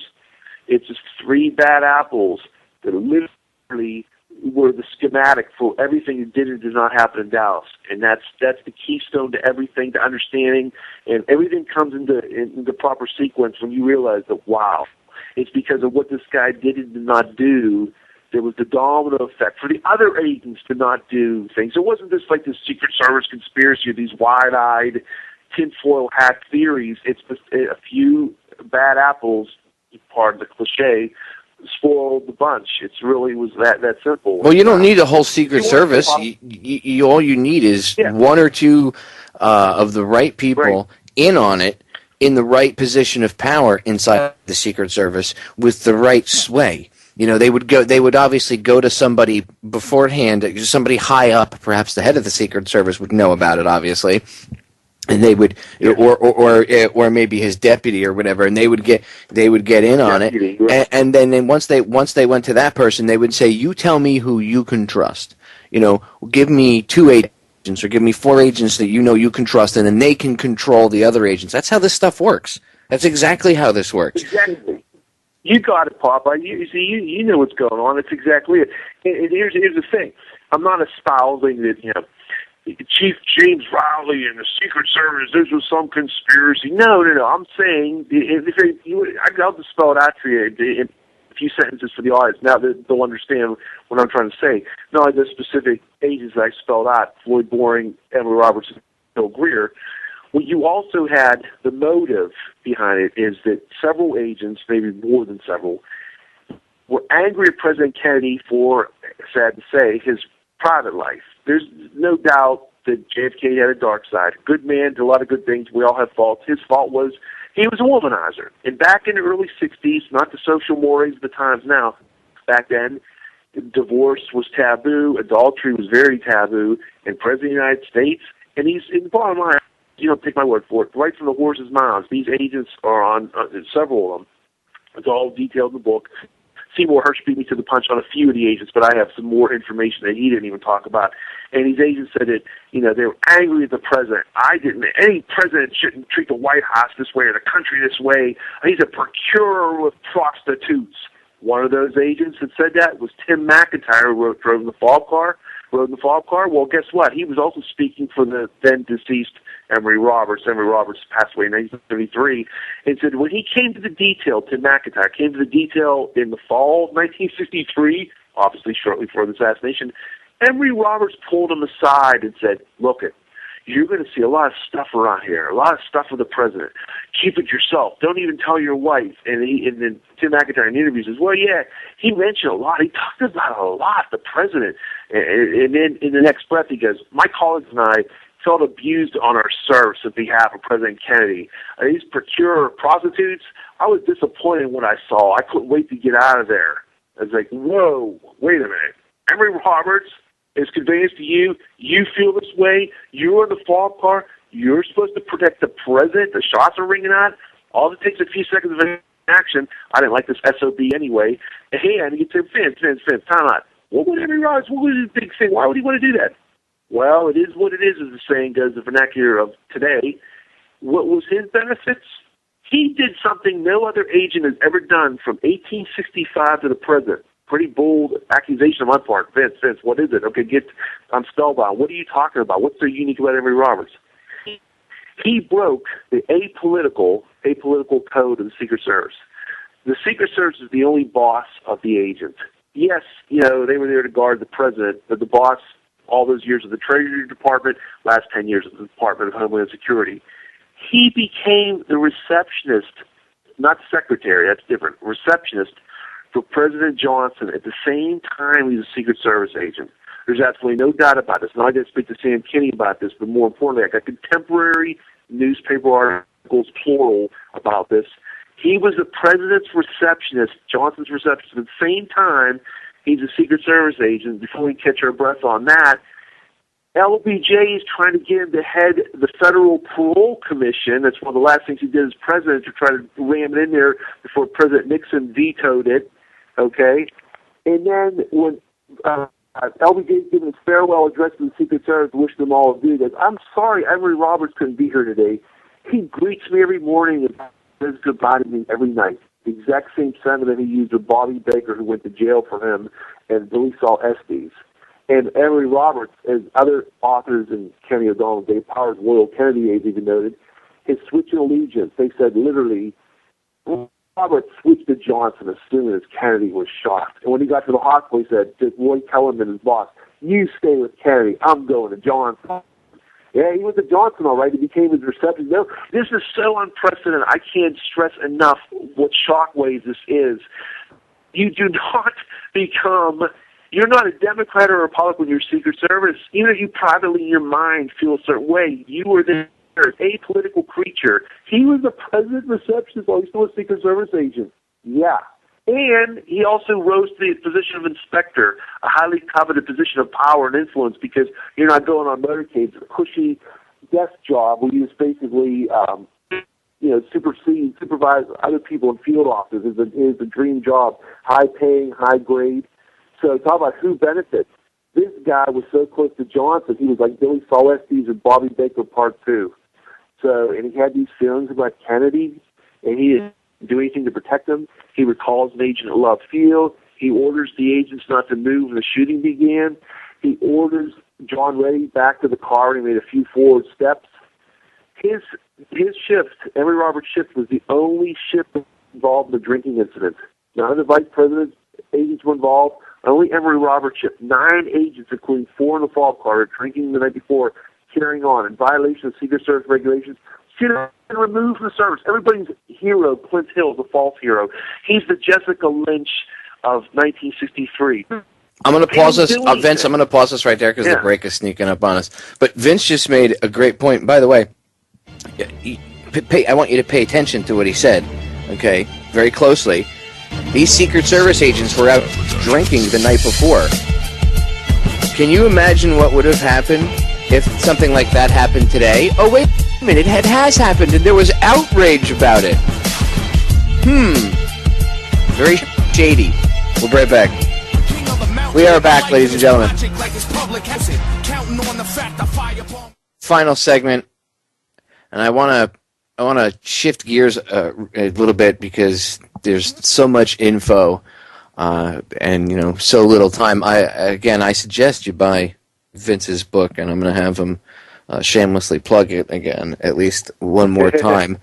It's just three bad apples that literally were the schematic for everything that did and did not happen in Dallas, and that's the keystone to everything, to understanding, and everything comes into proper sequence when you realize that, wow, it's because of what this guy did and did not do. There was the domino effect for the other agents to not do things. It wasn't just like this Secret Service conspiracy or these wide-eyed tinfoil hat theories. It's just a few bad apples, part of the cliche, spoiled the bunch. It really was that simple. Well, you don't need a whole Secret Service. All you need is one or two of the right people in on it, in the right position of power inside the Secret Service with the right sway. You know, they would obviously go to somebody beforehand, somebody high up, perhaps the head of the Secret Service would know about it, obviously. And they would, or maybe his deputy or whatever, and they would get in on it. Right. And then once they went to that person, they would say, "You tell me who you can trust. You know, give me 2 agents or give me 4 agents that you know you can trust, and then they can control the other agents." That's how this stuff works. That's exactly how this works. Exactly. You got it, Popeye. You know what's going on. It's exactly it. And here's the thing. I'm not espousing that, you know, Chief James Riley and the Secret Service, this was some conspiracy. No. I'm saying, I'll just spell it out for you in a few sentences for the audience. Now they'll understand what I'm trying to say. Not only the specific agents that I spelled out, Floyd Boring, Emory Roberts, and Bill Greer. What you also had, the motive behind it is that several agents, maybe more than several, were angry at President Kennedy for, sad to say, his private life. There's no doubt that JFK had a dark side. Good man, did a lot of good things. We all have faults. His fault was he was a womanizer. And back in the early 60s, not the social mores of the times now, back then, divorce was taboo, adultery was very taboo, and President of the United States, and he's, in the bottom line, you don't take my word for it, right from the horse's mouths, these agents are on, several of them. It's all detailed in the book. Seymour Hersh beat me to the punch on a few of the agents, but I have some more information that he didn't even talk about. And these agents said that, you know, they were angry at the president. Any president shouldn't treat the White House this way or the country this way. He's a procurer with prostitutes. One of those agents that said that was Tim McIntyre, who rode in the fall car. Well, guess what? He was also speaking for the then-deceased Emory Roberts. Emory Roberts passed away in 1973, and said when he came to the detail, Tim McIntyre came to the detail in the fall of 1963, obviously shortly before the assassination, Emory Roberts pulled him aside and said, look, you're going to see a lot of stuff around here, a lot of stuff with the president. Keep it yourself. Don't even tell your wife. And then Tim McIntyre in interviews says, well, yeah, he mentioned a lot. He talked about a lot, the president. And then in the next breath, he goes, my colleagues and I felt abused on our service on behalf of President Kennedy. These procurer prostitutes, I was disappointed in what I saw. I couldn't wait to get out of there. I was like, whoa, wait a minute. Emory Roberts is conveying to you, you feel this way, you're in the fall car, you're supposed to protect the president, the shots are ringing out, All it takes a few seconds of action. I didn't like this SOB anyway. And you say, Vince, time out. What would Henry Roberts, what was his big thing? Why would he want to do that? Well, it is what it is, as the saying goes, the vernacular of today. What was his benefits? He did something no other agent has ever done from 1865 to the present. Pretty bold accusation on my part. Vince, what is it? Okay, I'm spellbound. What are you talking about? What's so unique about Henry Roberts? He broke the apolitical code of the Secret Service. The Secret Service is the only boss of the agent. Yes, they were there to guard the president, but the boss all those years of the Treasury Department, last 10 years of the Department of Homeland Security. He became the receptionist, not secretary, that's different, receptionist for President Johnson at the same time he was a Secret Service agent. There's absolutely no doubt about this. And I did speak to Sam Kinney about this, but more importantly, I got contemporary newspaper articles, plural, about this. He was the president's receptionist, Johnson's receptionist, at the same time he's a Secret Service agent. Before we catch our breath on that, LBJ is trying to get him to head the Federal Parole Commission. That's one of the last things he did as president, to try to ram it in there before President Nixon vetoed it. Okay? And then when LBJ is giving his farewell address to the Secret Service, wish them all a good. I'm sorry Henry Roberts couldn't be here today. He greets me every morning and says goodbye to me every night. The exact same sentiment he used with Bobby Baker, who went to jail for him, and Billy Saul Estes. And Henry Roberts, as other authors and Kenny O'Donnell, Dave Powers, loyal Kennedy aides even noted, his switch in allegiance, they said literally, Roberts switched to Johnson as soon as Kennedy was shot. And when he got to the hospital, he said to Roy Kellerman, his boss, you stay with Kennedy, I'm going to Johnson. Yeah, he went to Johnson, all right. He became his receptionist. No, this is so unprecedented. I can't stress enough what shockwaves this is. You do not become... You're not a Democrat or a Republican when you're Secret Service. Even if you privately in your mind feel a certain way, you were there, an apolitical creature. He was the president's receptionist while he's still a Secret Service agent. Yeah. And he also rose to the position of inspector, a highly coveted position of power and influence, because you're not going on motorcades, a cushy desk job where you just basically, supervise other people in field offices is a dream job, high paying, high grade. So talk about who benefits. This guy was so close to Johnson, he was like Billy Saul Estes and Bobby Baker Part 2. So, and he had these feelings about Kennedy, and he didn't do anything to protect him. He recalls an agent at Love Field. He orders the agents not to move when the shooting began. He orders John Reddy back to the car, and he made a few forward steps. His shift, Henry Roberts' shift, was the only shift involved in the drinking incident. None of the vice president's agents were involved. Only Henry Roberts shift. 9 agents, including 4 in the fall car, drinking the night before, carrying on in violation of Secret Service regulations. Should have been removed from the service. Everybody's hero, Clint Hill, is a false hero. He's the Jessica Lynch of 1963. I'm going to pause this, Vince. I'm going to pause this right there because the break is sneaking up on us. But Vince just made a great point. By the way, I want you to pay attention to what he said. Okay, very closely. These Secret Service agents were out drinking the night before. Can you imagine what would have happened if something like that happened today? Oh, wait a minute, it has happened, and there was outrage about it. Very shady. We'll be right back. We are back, ladies and gentlemen. Final segment, and I want to shift gears a little bit because there's so much info and so little time. I suggest you buy Vince's book, and I'm going to have him shamelessly plug it again at least one more time.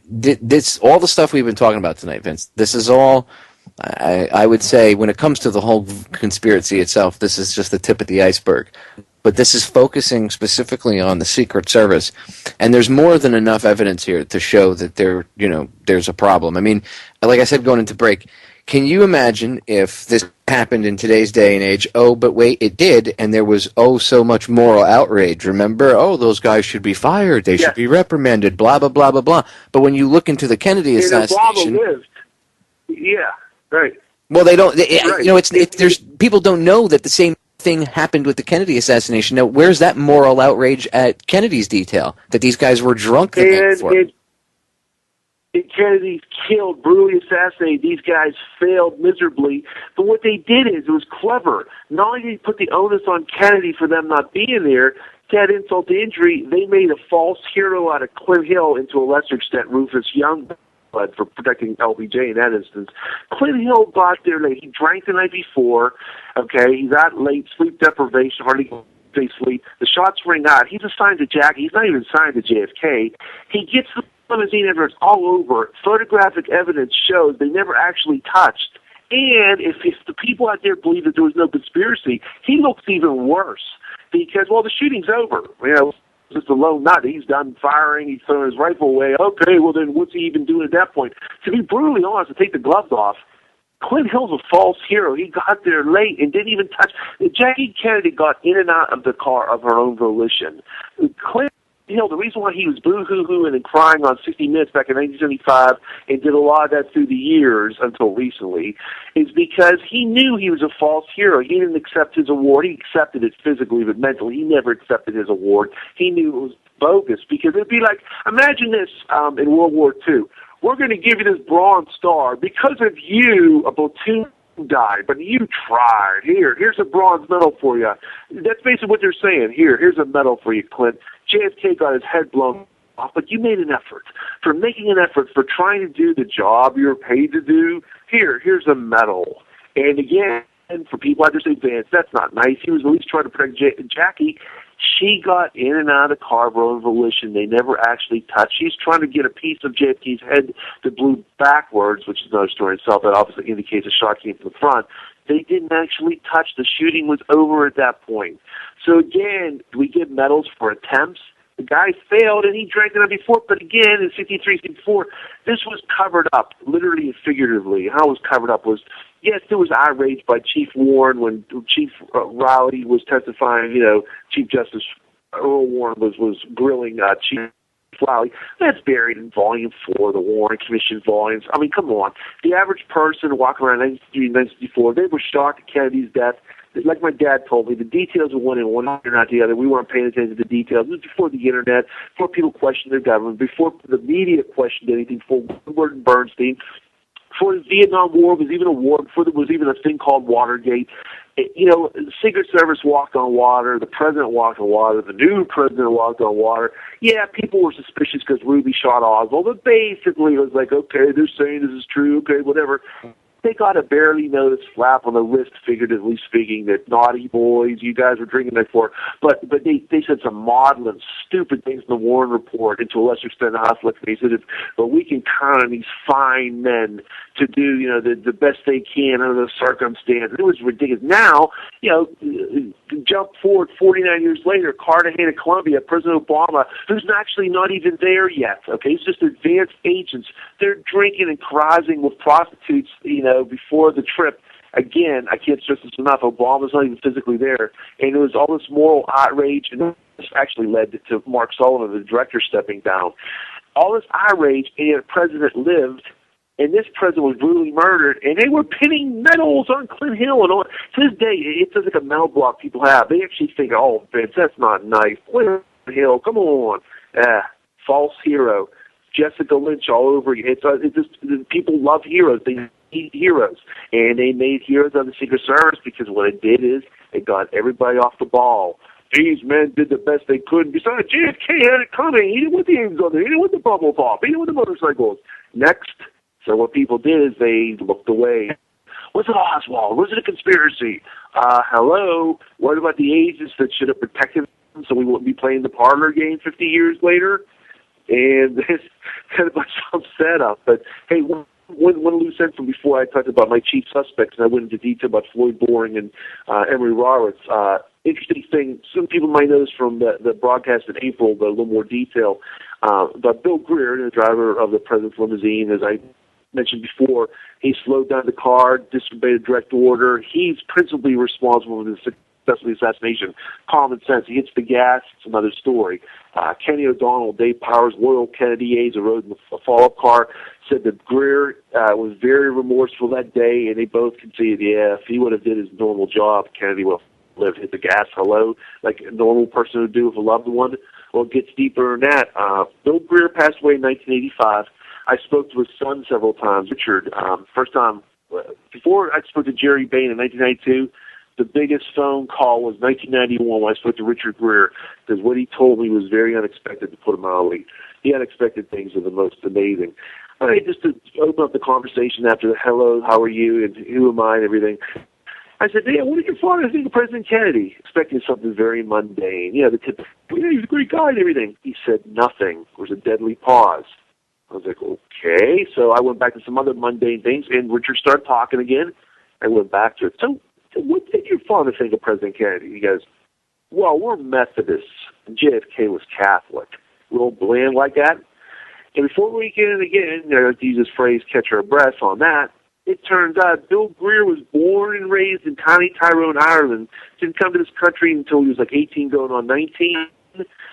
This all the stuff we've been talking about tonight, Vince. This is all. I would say when it comes to the whole conspiracy itself, this is just the tip of the iceberg. But this is focusing specifically on the Secret Service, and there's more than enough evidence here to show that there's a problem. I mean, like I said, going into break, can you imagine if this happened in today's day and age? Oh, but wait, it did, and there was so much moral outrage. Remember, those guys should be fired, they should be reprimanded, blah blah blah blah blah. But when you look into the Kennedy assassination, right. Well, they don't. There's people don't know that the same thing happened with the Kennedy assassination. Now, where's that moral outrage at Kennedy's detail? That these guys were drunk the night before? Kennedy's killed, brutally assassinated. These guys failed miserably. But what they did is, it was clever. Not only did they put the onus on Kennedy for them not being there, to add insult to injury, they made a false hero out of Clint Hill, and to a lesser extent, Rufus Youngblood, for protecting LBJ in that instance. Clint Hill got there late. He drank the night before. Okay, he's out late, sleep deprivation, hardly sleep. The shots ring out. He's assigned to Jackie. He's not even assigned to JFK. He gets the limousine evidence all over. Photographic evidence shows they never actually touched. And if the people out there believe that there was no conspiracy, he looks even worse because, well, the shooting's over. You know, just a lone nut. He's done firing. He's thrown his rifle away. Okay, well, then what's he even doing at that point? To be brutally honest, to take the gloves off, Clint Hill's a false hero. He got there late and didn't even touch. Jackie Kennedy got in and out of the car of her own volition. Clint Hill, the reason why he was boo-hoo-hooing and crying on 60 Minutes back in 1975 and did a lot of that through the years until recently is because he knew he was a false hero. He didn't accept his award. He accepted it physically, but mentally he never accepted his award. He knew it was bogus because it'd be like, imagine this in World War II. We're going to give you this Bronze Star. Because of you, a platoon died, but you tried. Here's a bronze medal for you. That's basically what they're saying. Here's a medal for you, Clint. JFK got his head blown off, but you made an effort. For making an effort, for trying to do the job you're paid to do, here's a medal. And again, for people out there say, Vince, that's not nice. He was at least trying to protect Jackie. She got in and out of the car of her own volition. They never actually touched. She's trying to get a piece of JFK's head that blew backwards, which is another story in itself. That obviously indicates a shot came from the front. They didn't actually touch. The shooting was over at that point. So again, do we give medals for attempts? The guy failed, and he drank the night before. But again, in 63, 64, this was covered up, literally and figuratively. How it was covered up was, yes, there was outrage by Chief Warren when Chief Rowley was testifying. You know, Chief Justice Earl Warren was grilling Chief Rowley. That's buried in Volume 4 of the Warren Commission volumes. I mean, come on. The average person walking around in 1963, 1964, they were shocked at Kennedy's death. Like my dad told me, the details of one in one ear, not the other. We weren't paying attention to the details. It was before the internet, before people questioned their government, before the media questioned anything, before Woodward and Bernstein, before the Vietnam War was even a war, before there was even a thing called Watergate. You know, the Secret Service walked on water, the president walked on water, the new president walked on water. Yeah, people were suspicious because Ruby shot Oswald, but basically it was like, okay, they're saying this is true, okay, whatever. They got a barely noticed slap on the wrist, figuratively speaking, that naughty boys, you guys were drinking that for. But they said some maudlin, stupid things in the Warren Report, and to a lesser extent the House They said, but we can count on these fine men to do, you know, the best they can under the circumstances. It was ridiculous. Now, you know, jump forward 49 years later, Cartagena, Colombia, President Obama, who's actually not even there yet, okay? He's just advanced agents. They're drinking and carousing with prostitutes, you know, before the trip. Again, I can't stress this enough, Obama's not even physically there. And it was all this moral outrage, and this actually led to Mark Sullivan, the director, stepping down. All this outrage, and yet the president lived, and this president was brutally murdered, and they were pinning medals on Clint Hill and all. To this day, it's just like a mental block people have. They actually think, oh, Vince, that's not nice. Clint Hill, come on. False hero. Jessica Lynch all over you. It's just people love heroes. They need heroes. And they made heroes of the Secret Service because what it did is it got everybody off the ball. These men did the best they could. Besides, JFK had it coming. He didn't want the aims on there. He didn't want the bubble pop. He didn't want the motorcycles. Next. So what people did is they looked away. Was it Oswald? Was it a conspiracy? Hello? What about the agents that should have protected them so we wouldn't be playing the parlor game 50 years later? And it's kind of some setup. But, hey, one loose end from before I talked about my chief suspects, and I went into detail about Floyd Boring and Emery Roberts. Interesting thing, some people might notice from the broadcast in April, but a little more detail, but Bill Greer, the driver of the president's limousine, as I mentioned before, he slowed down the car, disobeyed a direct order. He's principally responsible for the successful assassination. Common sense. He hits the gas. It's another story. Kenny O'Donnell, Dave Powers, loyal Kennedy aides who rode in the follow-up car, said that Greer was very remorseful that day, and they both conceded, yeah, if he would have did his normal job, Kennedy would have lived, hit the gas, hello, like a normal person would do with a loved one. Well, it gets deeper than that. Bill Greer passed away in 1985. I spoke to his son several times, Richard. First time, before I spoke to Jerry Bain in 1992, the biggest phone call was 1991 when I spoke to Richard Greer, because what he told me was very unexpected, to put it mildly. The unexpected things are the most amazing. Just to open up the conversation after the hello, how are you, and who am I, and everything, I said, "Yeah, what did your father think of President Kennedy?" Expecting something very mundane. The typical, he's a great guy and everything. He said nothing. There was a deadly pause. I was like, okay. So I went back to some other mundane things, and Richard started talking again. I went back to it. So what did your father think of President Kennedy? He goes, well, we're Methodists, and JFK was Catholic. A little bland like that. And before we get in again, I like to use this phrase, catch our breath on that, it turns out Bill Greer was born and raised in tiny Tyrone, Ireland. Didn't come to this country until he was like 18 going on 19.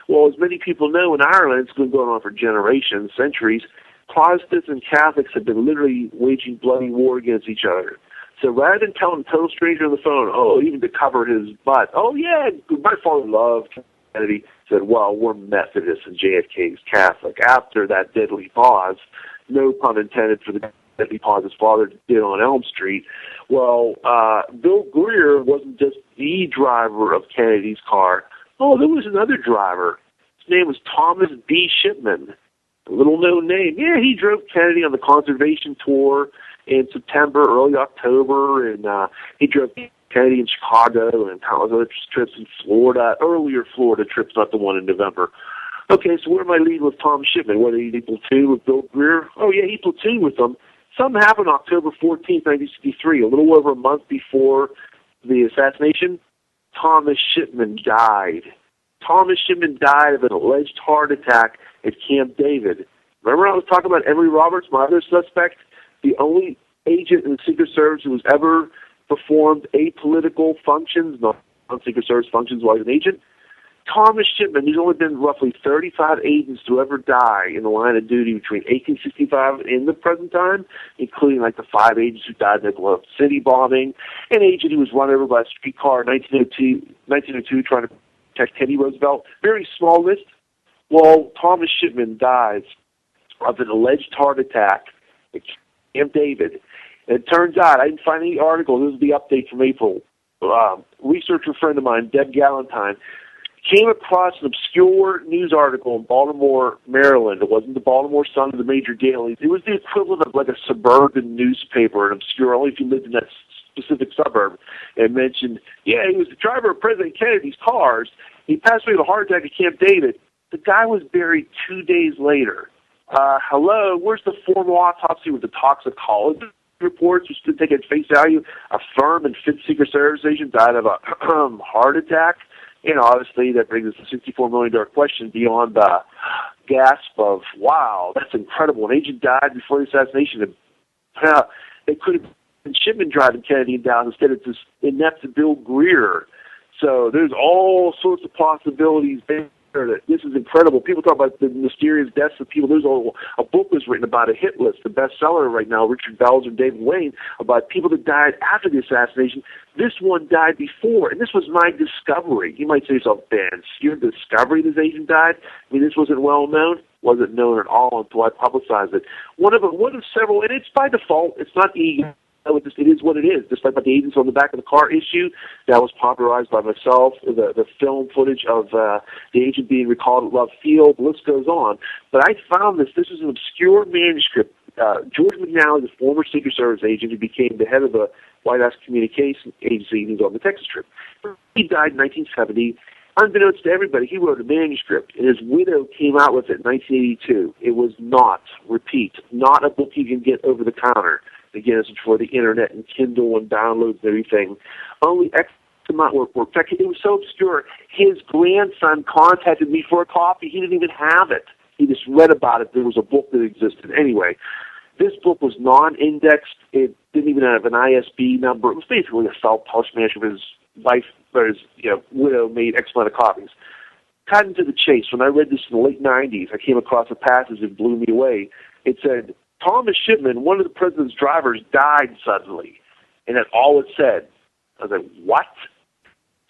Well, as many people know, in Ireland, it's been going on for generations, centuries, Protestants and Catholics have been literally waging bloody war against each other. So rather than telling a total stranger on the phone, even to cover his butt, my father loved Kennedy, said, well, we're Methodists and JFK's Catholic. After that deadly pause, no pun intended for the deadly pause his father did on Elm Street, well, Bill Greer wasn't just the driver of Kennedy's car. Oh, there was another driver. His name was Thomas B. Shipman, a little-known name. Yeah, he drove Kennedy on the conservation tour in September, early October, and he drove Kennedy in Chicago and countless other trips in Florida, earlier Florida trips, not the one in November. Okay, so where am I leading with Tom Shipman? Whether he platooned with Bill Greer? Oh, yeah, he platooned with them. Something happened October 14th, 1963, a little over a month before the assassination. Thomas Shipman died. Thomas Shipman died of an alleged heart attack at Camp David. Remember I was talking about Emory Roberts, my other suspect, the only agent in the Secret Service who has ever performed apolitical functions, non-Secret Service functions while he was an agent? Thomas Shipman, there's only been roughly 35 agents to ever die in the line of duty between 1865 and the present time, including like the 5 agents who died in the Oklahoma City bombing, an agent who was run over by a streetcar in 1902 trying to protect Teddy Roosevelt. Very small list. Well, Thomas Shipman dies of an alleged heart attack at Camp David. And it turns out, I didn't find any article, this is the update from April. Researcher friend of mine, Deb Galantine, came across an obscure news article in Baltimore, Maryland. It wasn't the Baltimore Sun or the major dailies. It was the equivalent of like a suburban newspaper, an obscure, only if you lived in that specific suburb. And it mentioned, he was the driver of President Kennedy's cars. He passed away of a heart attack at Camp David. The guy was buried 2 days later. Hello, where's the formal autopsy with the toxicology reports, which didn't take at face value? A firm and fit Secret Service agent died of a heart attack. Obviously, that brings us to the $64 million question beyond the gasp of, wow, that's incredible. An agent died before the assassination. It could have been Shipman driving Kennedy down. Instead, it's this inept Bill Greer. So there's all sorts of possibilities there. This is incredible. People talk about the mysterious deaths of people. There's a book was written about a hit list, the bestseller right now, Richard Belzer and David Wayne, about people that died after the assassination. This one died before, and this was my discovery. You might say to yourself, Ben, your discovery this agent died? I mean, this wasn't well known? Wasn't known at all until I publicized it. One of several, and it's by default. It's not ego. It is what it is. Just like the agents on the back of the car issue, that was popularized by myself, the film footage of the agent being recalled at Love Field, the list goes on. But I found this was an obscure manuscript. George McNally, the former Secret Service agent who became the head of the White House Communications Agency, he was on the Texas trip. He died in 1970. Unbeknownst to everybody, he wrote a manuscript, and his widow came out with it in 1982. It was not a book you can get over the counter. Again, it's before the internet and Kindle and downloads and everything. Only X amount work. In fact, it was so obscure, his grandson contacted me for a copy. He didn't even have it. He just read about it. There was a book that existed. Anyway, this book was non-indexed. It didn't even have an ISB number. It was basically a self-published manuscript. His wife, or his widow, made X amount of copies. Cut into the chase. When I read this in the late 90s, I came across a passage that blew me away. It said, Thomas Shipman, one of the president's drivers, died suddenly. And that's all it said. I was like, what?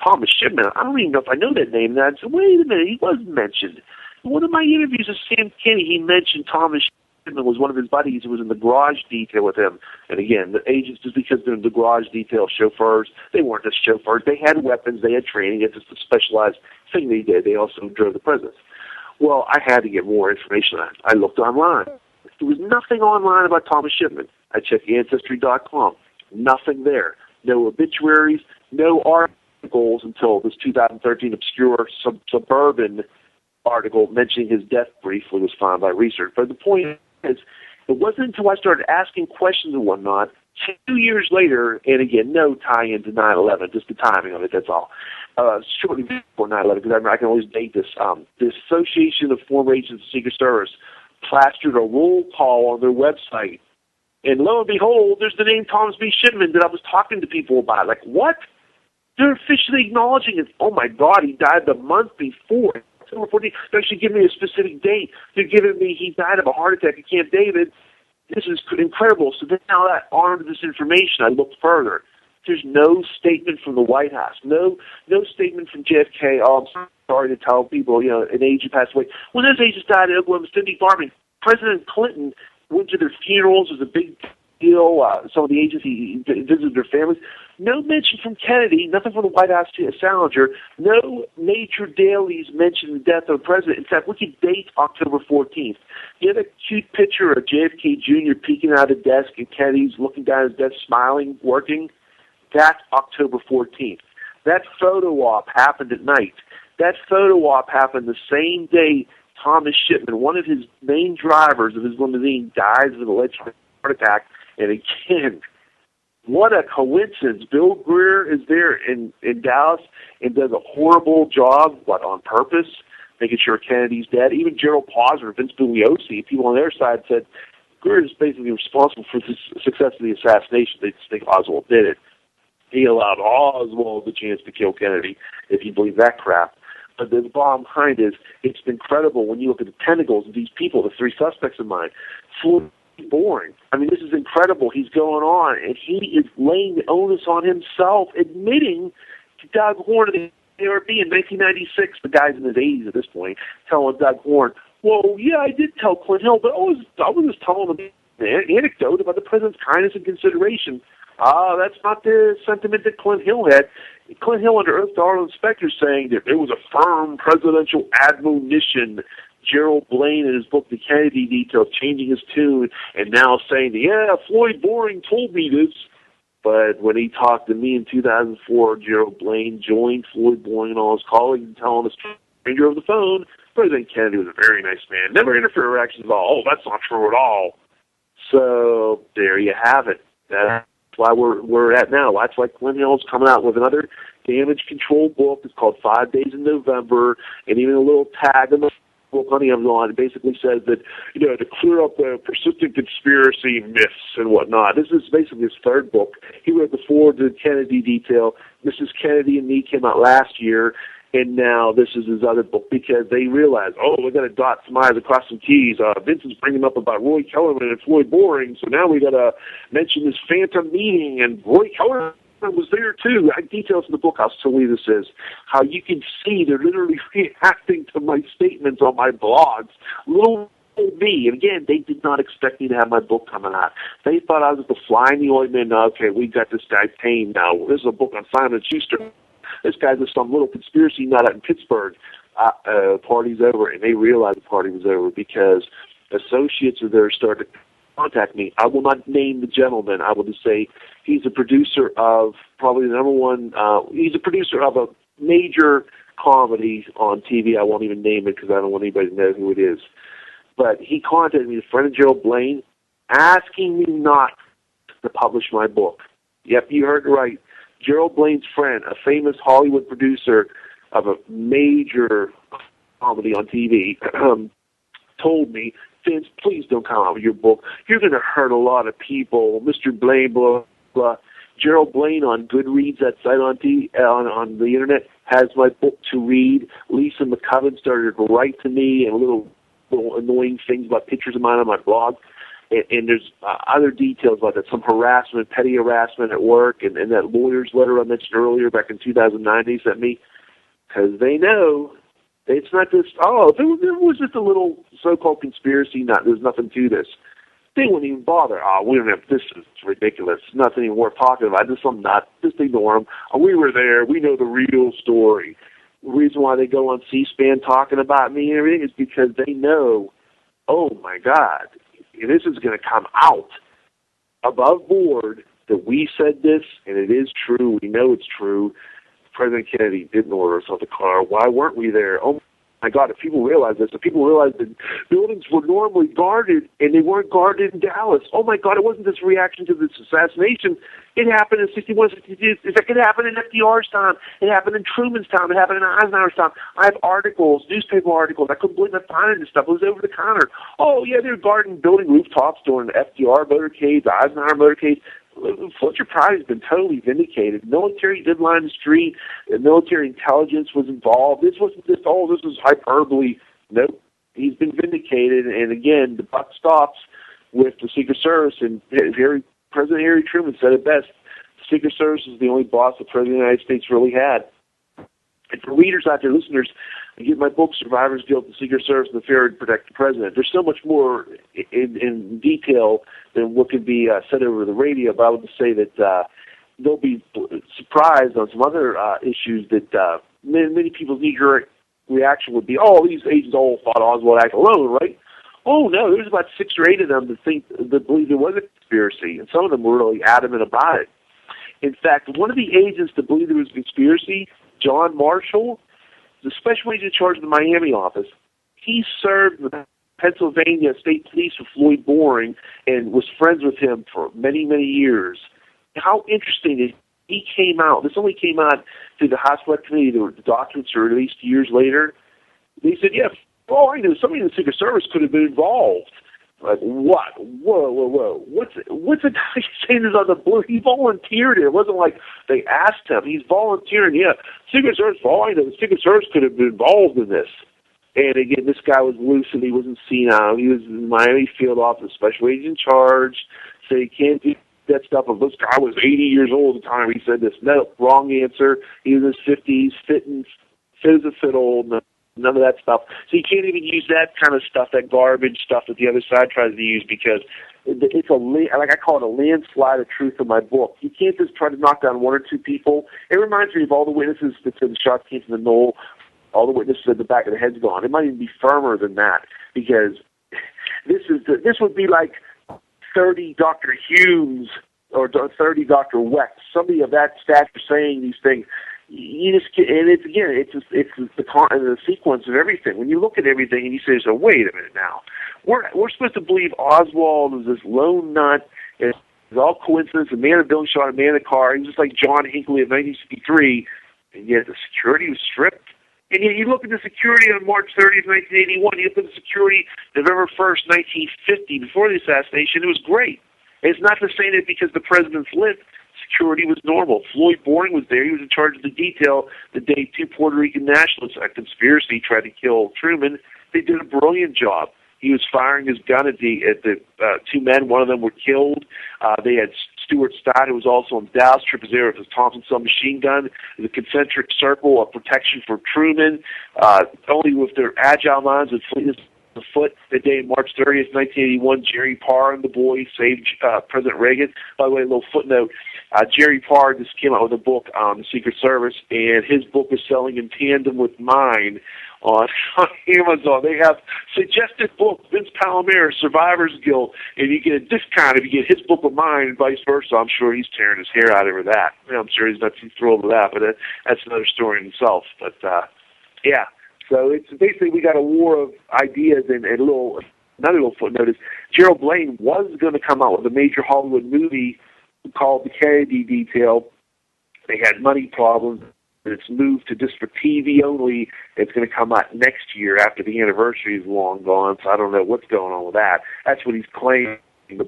Thomas Shipman? I don't even know if I know that name. And I said, wait a minute, he was mentioned. In one of my interviews with Sam Kenney, he mentioned Thomas Shipman was one of his buddies who was in the garage detail with him. And again, the agents, just because they're in the garage detail chauffeurs, they weren't just chauffeurs. They had weapons, they had training. It's just a specialized thing they did. They also drove the presidents. Well, I had to get more information on it. I looked online. There was nothing online about Thomas Shipman. I checked Ancestry.com. Nothing there. No obituaries, no articles until this 2013 obscure Suburban article mentioning his death briefly was found by research. But the point is, it wasn't until I started asking questions and whatnot, 2 years later, and again, no tie-in to 9/11, just the timing of it, that's all. Shortly before 9/11, because I can always date this, the Association of Former Agents of the Secret Service plastered a roll call on their website. And lo and behold, there's the name Thomas B. Shipman that I was talking to people about. Like, what? They're officially acknowledging it. Oh, my God, he died the month before. October 14th. They're actually giving me a specific date. They're giving me he died of a heart attack at Camp David. This is incredible. So then now that armed with this information, I looked further. There's no statement from the White House. No statement from JFK. Oh, I'm sorry to tell people, you know, an agent passed away. When those agents died in Oklahoma City farming, President Clinton went to their funerals. It was a big deal. Some of the agents, he visited their families. No mention from Kennedy, nothing from the White House to Salinger. No major dailies mention the death of the president. In fact, we could date October 14th. You have a cute picture of JFK Jr. peeking out of the desk and Kennedy's looking down at his desk, smiling, working. That's October 14th. That photo op happened at night. That photo op happened the same day Thomas Shipman, one of his main drivers of his limousine, dies of an alleged heart attack. And again, what a coincidence. Bill Greer is there in Dallas and does a horrible job, on purpose, making sure Kennedy's dead. Even Gerald Posner, Vince Palamara, people on their side said Greer is basically responsible for the success of the assassination. They just think Oswald did it. He allowed Oswald the chance to kill Kennedy, if you believe that crap. But the bottom line is, it's incredible when you look at the tentacles of these people, the three suspects of mine. Floyd Boring. I mean, this is incredible. He's going on, and he is laying the onus on himself, admitting to Doug Horn of the ARB in 1996, the guy's in his 80s at this point, telling Doug Horn, well, yeah, I did tell Clint Hill, but I was just telling him an anecdote about the president's kindness and consideration. That's not the sentiment that Clint Hill had. Clint Hill under oath to all inspectors saying that it was a firm presidential admonition. Gerald Blaine in his book, The Kennedy Detail, changing his tune and now saying, yeah, Floyd Boring told me this. But when he talked to me in 2004, Gerald Blaine joined Floyd Boring and all his colleagues in telling a stranger over the phone, President Kennedy was a very nice man, never interfered with actions at all. Oh, that's not true at all. So there you have it. That's why we're at now. That's why Clint Hill's coming out with another damage control book. It's called 5 Days in November, and even a little tag on the book on Amazon. It basically says that, you know, to clear up persistent conspiracy myths and whatnot. This is basically his third book. He wrote the foreword to the Kennedy Detail. Mrs. Kennedy and Me came out last year, and now this is his other book because they realized, oh, we're going to dot some I's across some T's. Vince is bringing up about Roy Kellerman and Floyd Boring, so now we got to mention this phantom meeting, and Roy Kellerman was there too. I details in the book how silly this is, how you can see they're literally reacting to my statements on my blogs. Little me, and again, they did not expect me to have my book coming out. They thought I was the fly in the ointment. Okay, we got this guy tamed now. This is a book on Simon & Schuster. This guy's just some little conspiracy nut out in Pittsburgh. Party's over, and they realized the party was over because associates of theirs started to contact me. I will not name the gentleman. I will just say he's a producer of probably the number one. He's a producer of a major comedy on TV. I won't even name it because I don't want anybody to know who it is. But he contacted me, a friend of Gerald Blaine, asking me not to publish my book. Yep, you heard it right. Gerald Blaine's friend, a famous Hollywood producer of a major comedy on TV, told me, Vince, please don't come out with your book. You're going to hurt a lot of people. Mr. Blaine, blah, blah. Gerald Blaine on Goodreads, that site on the internet, has my book to read. Lisa McCubbin started to write to me and little annoying things about pictures of mine on my blog. And there's other details about that, some harassment, petty harassment at work, and that lawyer's letter I mentioned earlier back in 2009 they sent me, because they know It's not just, if it was just a little so-called conspiracy, there's nothing to this. They wouldn't even bother. We don't have, this is ridiculous. It's nothing even worth talking about. Just ignore them. We were there. We know the real story. The reason why they go on C-SPAN talking about me and everything is because they know, oh my God, this is going to come out above board that we said this, and it is true. We know it's true. President Kennedy didn't order us off the car. Why weren't we there? Oh my God, if people realize this, if people realize that buildings were normally guarded and they weren't guarded in Dallas, oh my God, it wasn't this reaction to this assassination. It happened in 61, 62. It happened in FDR's time. It happened in Truman's time. It happened in Eisenhower's time. I have articles, newspaper articles. I couldn't believe I found this stuff. It was over the counter. Oh, yeah, they were guarding building rooftops during the FDR motorcades, the Eisenhower motorcades. Fletcher Pride has been totally vindicated. Military did line the street. Military intelligence was involved. This wasn't just, this is hyperbole. Nope. He's been vindicated. And again, the buck stops with the Secret Service. And President Harry Truman said it best. The Secret Service is the only boss the President of the United States really had. And for readers out there, listeners, I give my book, Survivor's Guilt, the Secret Service, and the Failure to Protect the President. There's so much more in detail than what can be said over the radio, but I would just say that they'll be surprised on some other issues that many people's knee-jerk reaction would be, these agents all fought Oswald Act alone, right? Oh, no, there's about 6 or 8 of them that believe there was a conspiracy, and some of them were really adamant about it. In fact, one of the agents that believed there was a conspiracy, John Marshall, the special agent in charge of the Miami office, he served the Pennsylvania State Police with Floyd Boring and was friends with him for many, many years. How interesting is he came out. This only came out through the House Select Committee. The documents are released years later. They said, for all I know, somebody in the Secret Service could have been involved. Like, what? Whoa. What's the guy saying this on the blue? He volunteered it. It wasn't like they asked him. He's volunteering. Yeah, Secret Service, for all I know, the Secret Service could have been involved in this. And again, this guy was lucid. He wasn't senile. He was in the Miami field office, special agent in charge. So he can't do that stuff. If this guy was 80 years old at the time he said this. No, wrong answer. He was in his 50s, fit as a fiddle. None of that stuff. So you can't even use that kind of stuff, that garbage stuff that the other side tries to use, because it's I call it a landslide of truth in my book. You can't just try to knock down 1 or 2 people. It reminds me of all the witnesses that said the shots came from the knoll. All the witnesses said the back of the head's gone. It might even be firmer than that, because this would be like 30 Dr. Humes or 30 Dr. Wex, somebody of that stature saying these things. You just and it's the sequence of everything. When you look at everything and you say, "So wait a minute now, we're supposed to believe Oswald was this lone nut. It's all coincidence. A man in a building shot a man in a car. He was just like John Hinckley of 1963, and yet the security was stripped." And yet you look at the security on March 30th, 1981. You look at the security November 1st, 1950, before the assassination. It was great. And it's not to say that because the president's lit, security was normal. Floyd Boring was there. He was in charge of the detail the day 2 Puerto Rican nationalists, a conspiracy, tried to kill Truman. They did a brilliant job. He was firing his gun at the 2 men. One of them were killed. They had Stuart Stott, who was also in Dallas, Triple Zero with his Thompson submachine gun, the concentric circle of protection for Truman. Only with their agile minds and fleetness of foot, the day March 30th, 1981, Jerry Parr and the boys saved President Reagan. By the way, a little footnote, Jerry Parr just came out with a book on the Secret Service, and his book is selling in tandem with mine on Amazon. They have suggested books, Vince Palamara, Survivor's Guilt, and you get a discount if you get his book or mine, and vice versa. I'm sure he's tearing his hair out over that. I'm sure he's not too thrilled with that, but that's another story in itself. But, yeah. So it's basically we got a war of ideas, and another little footnote is Gerald Blaine was going to come out with a major Hollywood movie called The Kennedy Detail. They had money problems. It's moved to just for TV only. It's going to come out next year after the anniversary is long gone, so I don't know what's going on with that. That's what he's claiming. The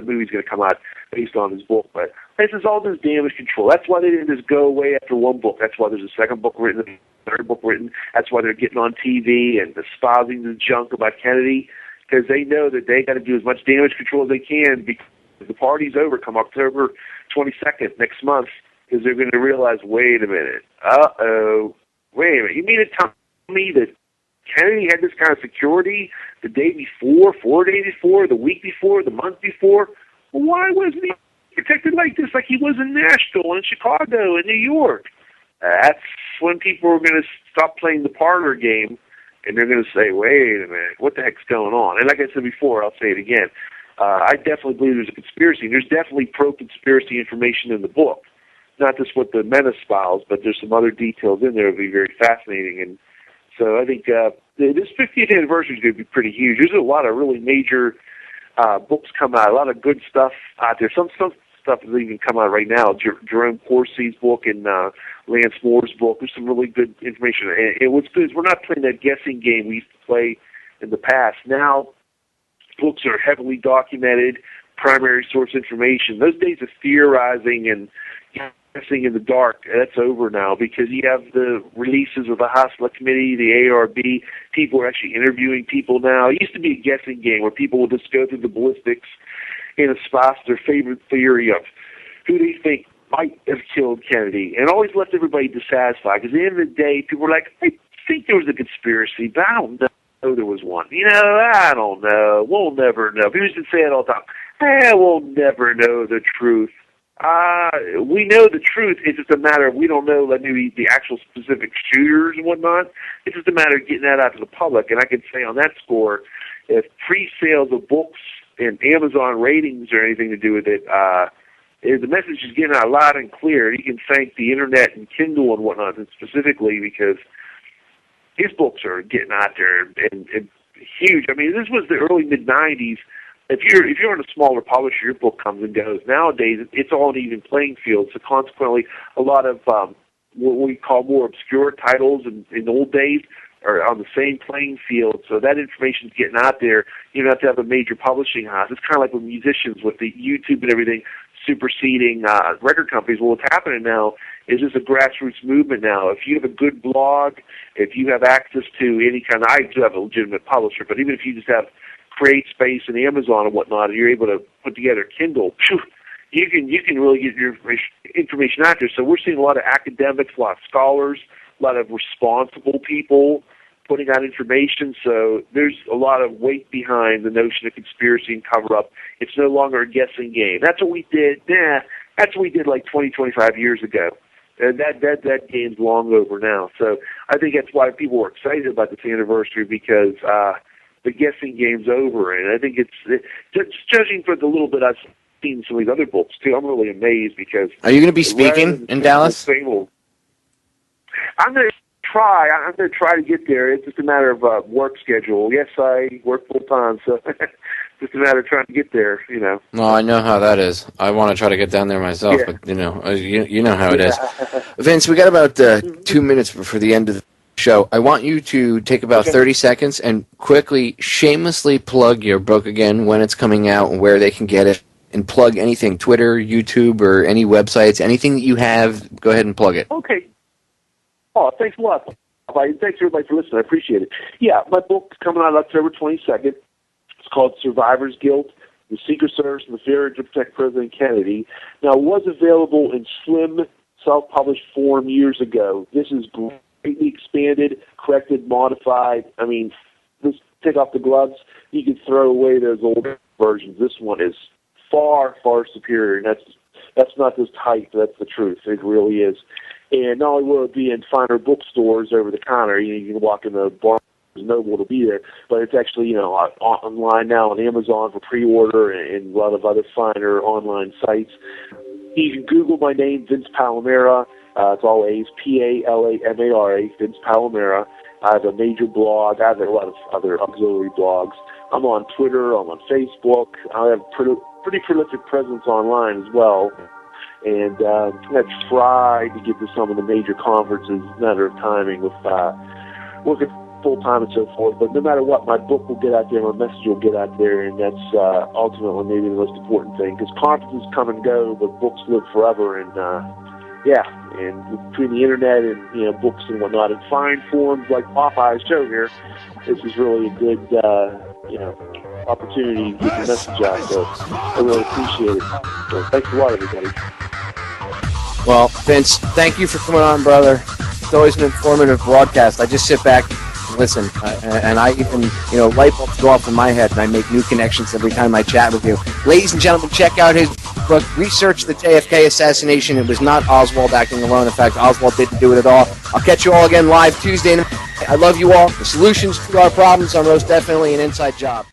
movie's going to come out based on his book. But this is all this damage control. That's why they didn't just go away after 1 book. That's why there's a 2nd book written, a 3rd book written. That's why they're getting on TV and espousing the junk about Kennedy, because they know that they got to do as much damage control as they can, because the party's over come October 22nd next month, because they're going to realize, wait a minute, wait a minute, you mean to tell me that Kennedy had this kind of security the day before, 4 days before, the week before, the month before. Well, why wasn't he protected like this, like he was in Nashville and Chicago and New York? That's when people are going to stop playing the parlor game, and they're going to say, wait a minute, what the heck's going on? And like I said before, I'll say it again, I definitely believe there's a conspiracy. There's definitely pro-conspiracy information in the book. Not just what the Menace files, but there's some other details in there that will be very fascinating. And so I think this 50th anniversary is going to be pretty huge. There's a lot of really major books come out, a lot of good stuff out there. Some stuff is even come out right now. Jerome Corsi's book and Lance Moore's book. There's some really good information. And what's good is we're not playing that guessing game we used to play in the past. Now, books are heavily documented, primary source information. Those days of theorizing and guessing in the dark, that's over now, because you have the releases of the House Select Committee, the ARB. People are actually interviewing people now. It used to be a guessing game where people would just go through the ballistics and espouse their favorite theory of who they think might have killed Kennedy, and always left everybody dissatisfied, because at the end of the day, people were like, I think there was a conspiracy, but I don't know there was one. I don't know. We'll never know. People used to say it all the time. We'll never know the truth. We know the truth. It's just a matter of we don't know maybe the actual specific shooters and whatnot. It's just a matter of getting that out to the public. And I can say on that score, if pre-sales of books and Amazon ratings or anything to do with it, the message is getting out loud and clear. You can thank the internet and Kindle and whatnot, and specifically because his books are getting out there and huge. I mean, this was the early mid-'90s. If you're in a smaller publisher, your book comes and goes. Nowadays, it's all an even playing field. So consequently, a lot of what we call more obscure titles in the old days are on the same playing field. So that information's getting out there. You don't have to have a major publishing house. It's kind of like with musicians, with the YouTube and everything superseding record companies. Well, what's happening now is just a grassroots movement now. If you have a good blog, if you have access to any kind of, I do have a legitimate publisher, but even if you just have Create Space and Amazon and whatnot, and you're able to put together Kindle, you can really get your information out there. So we're seeing a lot of academics, a lot of scholars, a lot of responsible people putting out information. So there's a lot of weight behind the notion of conspiracy and cover-up. It's no longer a guessing game. That's what we did. That's what we did like 20, 25 years ago. And that game's long over now. So I think that's why people were excited about this anniversary, because the guessing game's over. And I think it's just judging for the little bit I've seen some of these other books too. I'm really amazed because. Are you going to be speaking in Dallas? I'm going to try to get there. It's just a matter of work schedule. Yes, I work full time, so just a matter of trying to get there. Well, I know how that is. I want to try to get down there myself, but you know how it is. Vince, we got about 2 minutes before the end of the show. I want you to take about 30 seconds and quickly, shamelessly plug your book again, when it's coming out and where they can get it, and plug anything, Twitter, YouTube, or any websites, anything that you have. Go ahead and plug it. Okay. Oh, thanks a lot. Thanks, everybody, for listening. I appreciate it. Yeah, my book's coming out October 22nd. It's called Survivor's Guilt, The Secret Service and the Failure to Protect President Kennedy. Now, it was available in slim, self-published form years ago. This is greatly expanded, corrected, modified. I mean, just take off the gloves. You can throw away those old versions. This one is far, far superior, and that's not just hype. That's the truth. It really is. And not only will it be in finer bookstores over the counter, you can walk in the Barnes & Noble, it'll be there, but it's actually online now on Amazon for pre-order and a lot of other finer online sites. You can Google my name, Vince Palamara. It's all A's, Palamara, Vince Palamara. I have a major blog. I have a lot of other auxiliary blogs. I'm on Twitter. I'm on Facebook. I have pretty prolific presence online as well. And I try to get to some of the major conferences. It's a matter of timing with working full-time and so forth. But no matter what, my book will get out there, my message will get out there, and that's ultimately maybe the most important thing. Because conferences come and go, but books live forever. And, and between the internet and books and whatnot, and fine forms like Popeye's show here, this is really a good opportunity to get the message out. So I really appreciate it. So thanks a lot, everybody. Well, Vince, thank you for coming on, brother. It's always an informative broadcast. I just sit back and listen, and I even, light bulbs go off in my head, and I make new connections every time I chat with you. Ladies and gentlemen, check out his book, Research the JFK Assassination. It was not Oswald acting alone. In fact, Oswald didn't do it at all. I'll catch you all again live Tuesday. I love you all. The solutions to our problems are most definitely an inside job.